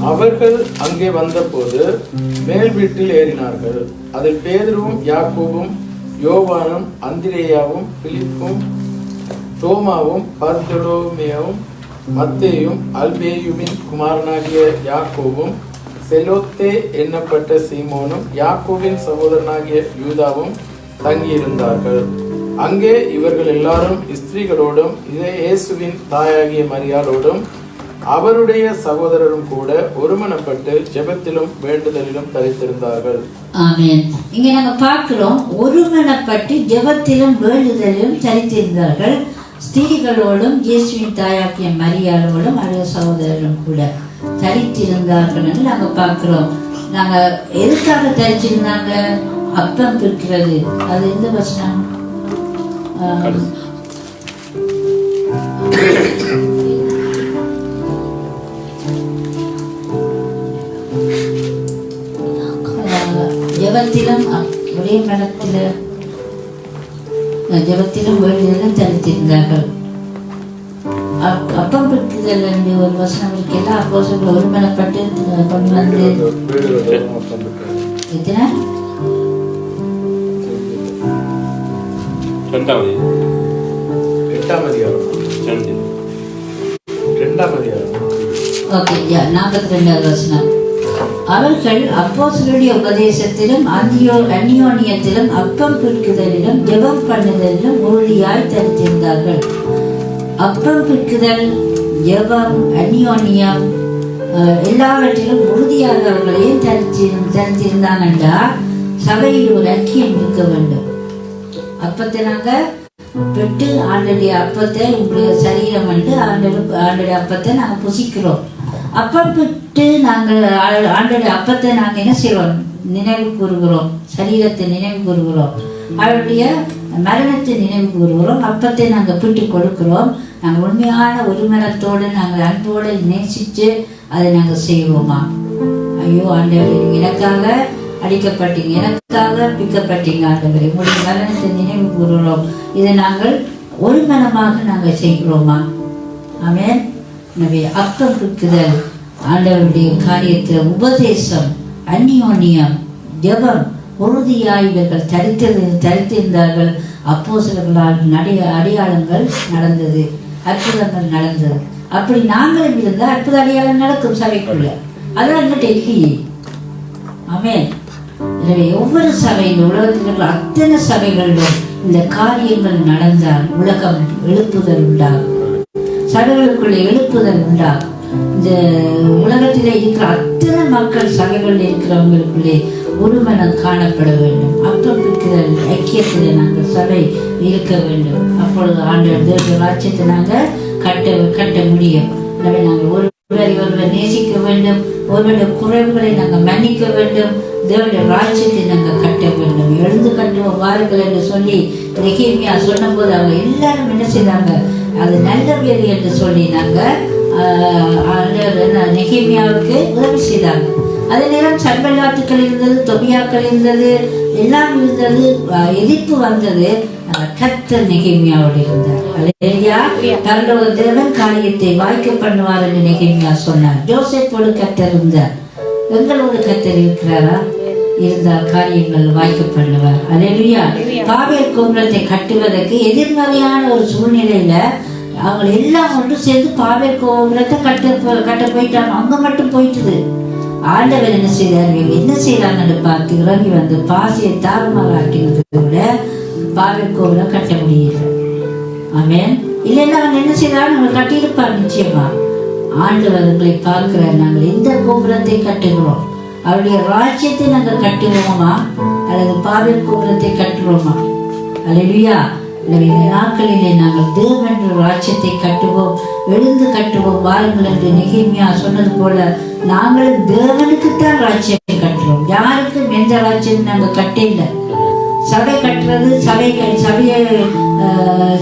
அவர்கள் அங்கே வந்தபோது மேல் வீட்டில் ஏறினார்கள். அதில் பேதுருவும் யாக்கோபும் யோவானும் அந்திரேயாவும் பிலிப்பும் தோமாவும் பர்தலோமேயும் மத்தேயும் அல்பேயுவின் குமாரனாகிய யாக்கோவும் செலோத்தே எண்ணப்பட்ட சீமோனும் யாக்கோவின் சகோதரனாகிய யூதாவும் தங்கியிருந்தார்கள். அங்கே இவர்கள் எல்லாரும் ஸ்திரீகளோடும் இயேசுவின் தாயாகிய மரியாளோடும் அவருடைய சகோதரரும் கூட ஒருமனப்பட்டு ஜெபத்திலும் வேண்டுதலிலும் தரித்திருந்தார்கள். ஆமென். இங்க நம்ம பார்க்கிறோம், ஒருமனப்பட்டு ஜெபத்திலும் வேண்டுதலிலும் தரித்திருந்தார்கள். ஸ்திரீகளோடும் இயேசுவின் தாயாகிய மரியாளோடும் அவருடைய சகோதரரும் கூட தரித்திருந்தார்கள் என்று நாங்க பார்க்கிறோம். நாங்க எதுக்காக தரிச்சிருந்தாங்க? அப்பம் பிற்கிறது. அது எந்த வசனம்? ஜெபத்திலும் ஒரே மனத்தில ஜெபத்திலும் வேண்டுதலும் தரித்திருந்தார்கள். அப்பம் பிற்குதல் என்று ஒரு வசனம் இருக்கு. எல்லா அப்போஸ்தலர்களும் ஒருமனப்பட்டு கொண்டு வந்து எத்தனை? 8ஆம் அதிகாரம். ஓகே, 42வது வசனம். அவர்கள் அப்போஸ்தலருடைய உபதேசத்திலும் அந்நியோனியத்திலும் அப்பம் பிற்குதலிலும் ஜெபம் பண்ணுதலிலும் உறுதியாய் தரித்திருந்தார்கள். அப்பம் பிற்குதல், ஜெபம், அந்நியோனியம் எல்லாவற்றிலும் உறுதியாக அவர்கள் ஏன் தரித்திருந்தாங்கன்றா, சபையில் ஒரு ஐக்கியம் இருக்க வேண்டும். அப்பத்தை நாங்கள் பெற்று ஆண்டுடைய அப்பத்தை உங்களுடைய சரீரம் வந்து ஆண்டுடைய அப்பத்தை நாங்கள் புசிக்கிறோம். அப்பம் பெற்று நாங்கள் ஆண்டுடைய அப்பத்தை நாங்கள் என்ன செய்வோம்? நினைவு கூறுகிறோம். சரீரத்தை நினைவு கூறுகிறோம். அவருடைய மரணத்தை நினைவு கூறுகிறோம். அப்பத்தை நாங்கள் பிட்டு கொடுக்கிறோம். நாங்கள் உண்மையான ஒரு மனத்தோடு நாங்கள் அன்போடு நேசித்து அதை நாங்கள் செய்வோமா? ஐயோ ஆண்டவரே, எனக்காக அடிக்கப்பட்டீங்க, எனக்காக பிக்கப்பட்டீங்க ஆண்டவரே, உங்களுடைய மரணத்தை நினைவு கூறுகிறோம். இதை நாங்கள் ஒரு மனமாக நாங்கள் செய்கிறோமா? ஆமென். எனவே அப்பம் பிற்குதல், ஆண்டவருடைய காரியத்தில் உபதேசம், அந்நியோனியம், ஜெபம் உறுதியாய் இவர்கள் தரித்திருந்தார்கள். அப்போஸ்தலர்களால் அடையாளங்கள் நடந்தது, அற்புதங்கள் நடந்தது. அப்படி நாங்களும் இருந்தால் அற்புத அடையாளம் நடக்கும் சபைக்குள்ள. அதான் எங்கிட்ட இல்லையே. ஆமென். எனவே ஒவ்வொரு சபையிலும், உலகத்தில் இருக்கிற அத்தனை சபைகளிலும் இந்த காரியங்கள் நடந்தால் உலகம் எழுப்புதல் உண்டாகும். சபைகளுக்குள்ளே எழுப்புதல் உண்டாகும். இந்த உலகத்திலே இருக்கிற அத்தனை மக்கள் சபைகளில் இருக்கிறவங்களுக்குள்ளே ஒரு மனம் காணப்பட வேண்டும். அப்பம் பிற்குதல் ஐக்கியத்தில் நாங்கள் சபை இருக்க வேண்டும். அப்பொழுது ஆண்டவர் ராஜ்யத்தை நாங்கள் கட்ட முடியும். எனவே நாங்கள் ஒருவரை நேசிக்க வேண்டும். ஒருவருடைய குறைவுகளை நாங்கள் மன்னிக்க வேண்டும். தேவனுடைய ராஜ்யத்தை நாங்கள் கட்ட வேண்டும். எழுந்து கட்டுவோம் வாருங்கள் என்று சொல்லி நெகேமியா சொன்னபோது அவங்க எல்லாரும் என்ன செய்தாங்க? அது நல்ல வேலை என்று சொல்லி நாங்கள் நெகேமியாவுக்கு உதவி செய்தாங்க. அதே நேரம் சன்பல்லாத்துக்கள் இருந்தது, தொபியாக்கள் இருந்தது, எல்லாம் இருந்தது. எதிர்ப்பு வந்தது. கர்த்தர் நெகேமியாவோடு இருந்தார். அல்லேலூயா. பரலோக தேவன் காரியத்தை வாய்க்க பண்ணுவார் என்று நெகேமியா சொன்னார். யோசேப்போடு கர்த்தர் இருந்தார். எங்களோடு கர்த்தர் இருக்கிறாரா? இருந்தால் காரியங்கள் வாய்க்க பண்ணுவார். அல்லேலூயா. பாபேல் கோபுரத்தை கட்டுவதற்கு எதிர்மறையான ஒரு சூழ்நிலையில அவங்க எல்லாம் ஒன்று சேர்ந்து பாபேல் கோபுரத்தை கட்ட போயிட்டாங்க. அங்க மட்டும் போயிட்டுது. ஆண்டவர் என்ன செய்தார்? என்ன செய்யறாங்கன்னு பார்த்து இறங்கி வந்து பாசியை தாறுமாறாக்கினதை விட பாபேல் கோபுரம் கட்ட முடியல. ஆமென். இல்லைன்னா அவங்க என்ன செய்யறாங்க? அவங்க கட்டியிருப்பார் நிச்சயமா. ஆண்டவர் எங்களை பார்க்கிறார். நாங்கள் எந்த கோபுரத்தை கட்டுகிறோம்? அவருடைய ராஜ்யத்தை நாங்கள் கட்டுவோமா அல்லது பாபேல் கோபுரத்தை கட்டுவோமா? அல்லேலூயா. எனவே இந்த நாட்களிலே நாங்கள் தேவனுடைய ராஜ்யத்தை கட்டுவோம், எழுந்து கட்டுவோம் வாருங்கள் என்று நெகேமியா சொன்னது போல நாங்களும் தேவனுக்குத்தான் ராஜ்யத்தை கட்டுறோம். யாருக்கும் எந்த ராஜ்யம் நாங்கள் கட்டல. சபை கட்டுறது,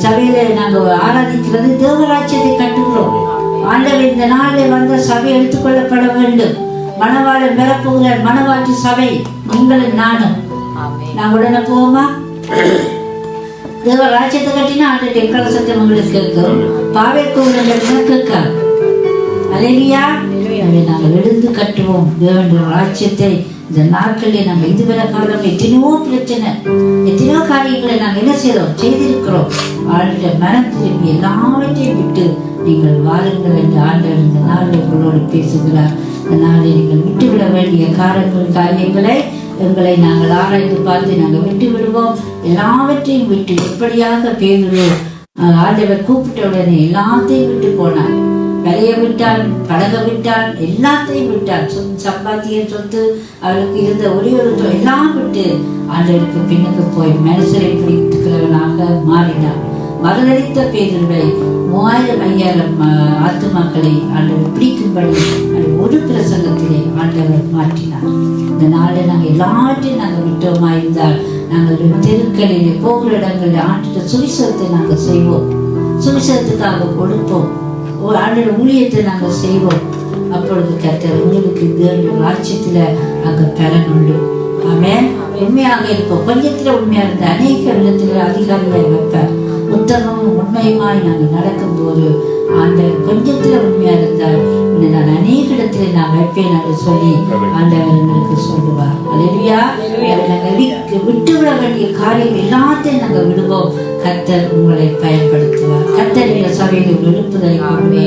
சபையில நாங்கள் ஆராதிக்கிறது, தேவ ராஜ்யத்தை கட்டுகிறோம். ஆண்டவர் இந்த நாளில் வந்த சபை எடுத்துக்கொள்ளப்பட வேண்டும். மணவாளன் பெறப்போகிறார். மணவாட்டி சபை நீங்களும் நானும். நாங்கள் உடனே போவோமா? தேவ ராஜ்யத்தை கட்டினா ஆண்டுடைய கலசத்தை உங்களுக்கு கேட்கும். பாபேல் கோபுரம் கேட்காது. அல்லேலூயா. நாங்கள் எழுந்து கட்டுவோம் தேவனுடைய ராஜ்யத்தை. இந்த நாட்களில் நாங்கள் இதுவரை காலம் எத்தனையோ பிரச்சனை, எத்தனையோ காரியங்களை நாங்கள் என்ன செய்தோம்? செய்திருக்கிறோம். ஆளுடைய மனம் திரும்பி எல்லாவற்றையும் விட்டு நீங்கள் வாருங்கள் என்று ஆண்டவர் இந்த நாளில் உங்களோடு பேசுகிறார். இந்த நாளில் நீங்கள் விட்டுவிட வேண்டிய காரியங்களை எங்களை நாங்கள் ஆராய்ந்து பார்த்து நாங்கள் விட்டு விடுவோம். எல்லாவற்றையும் விட்டு எப்படியாக பேதுரு ஆண்டவர் கூப்பிட்ட உடனே எல்லாத்தையும் விட்டு போனார். விளைய விட்டான், பழக விட்டான், எல்லாத்தையும் விட்டான். சம்பாத்திய சொத்து அவருக்கு இருந்த ஒரே ஒரு எல்லாம் விட்டு ஆண்டவருக்கு பின்னுக்கு போய் மனுஷரை பிடிக்கிறவனாக மாறினான். மறுதளித்த பேதுருவை 3000-5000 ஆத்துமாக்களை ஆண்டவர் பிடிக்கும்படி ஒரு பிரசங்கத்திலே ஆண்டவர் மாற்றினார். இந்த நாளில் நாங்கள் எல்லாத்தையும் நாங்கள் விட்டோமா இருந்தால் நாங்கள் தெருக்களிலே போகிற இடங்களில் ஆண்டு சுவிசேஷத்தை நாங்கள் செய்வோம். சுவிசேஷத்துக்காக கொடுப்போம். ஆண்டோட ஊழியத்தை நாங்கள் செய்வோம். அப்பொழுது கர்த்தர் உங்களுக்கு தேவனுடைய ராஜ்யத்தில் நாங்கள் பலனுண்டு. ஆமென். உண்மையாக இருப்போம். கொஞ்சத்தில் உண்மையாக இருந்த அநேக விதத்தில் அதிகாரியாக வைப்பார். உத்தமமும் உண்மையுமாய் நாங்கள் நடக்கும்போது ஆண்டவர் கொஞ்சத்தில் உண்மையாக இருந்தால் நான் அநேக இடத்துல நான் வைப்பேன் என்று சொல்லி ஆண்டவர் எங்களுக்கு சொல்லுவார். அல்லேலூயா. நாங்கள் விட்டுவிட வேண்டிய காரியம் எல்லாத்தையும் நாங்கள் விடுவோம். கர்த்தர் உங்களை பயன்படுத்துவார். கர்த்தர் இந்த சபையில் எழுப்புதலை கொண்டு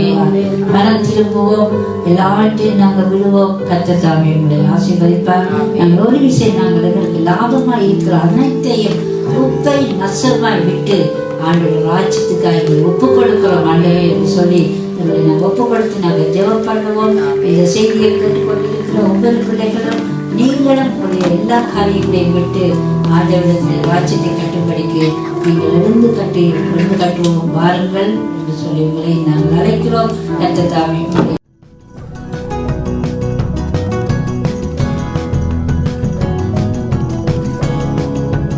மனம் திரும்புவோம். எல்லாவற்றையும் நாங்கள் விடுவோம். கர்த்தர் தாமே உங்களை ஆசீர்வதிப்பார். நாங்கள் ஒரு விஷயம் நாங்கள் எங்களுக்கு லாபமாய் இருக்கிற அனைத்தையும் குப்பை நசமாய் விட்டு ஆண்டோட ராஜ்யத்துக்காக ஒப்பு கொடுக்கிறோம் ஆண்டவே என்று சொல்லி நாங்கள் ஒப்பு கொடுத்து நாங்கள் ஜெபம் பண்ணுவோம். இந்த செய்தியை கேட்டுக்கொண்டிருக்கிற ஒவ்வொரு பிள்ளைகளும் நீங்களும் உங்களுடைய எல்லா காரியங்களையும் விட்டு ஆண்டவருடைய ராஜ்யத்தை கட்டும்படிக்கு நீங்கள் எழுந்து கட்டுவோம் வாருங்கள் என்று சொல்லி உங்களை நாங்கள் அழைக்கிறோம். கர்த்தர் தாமே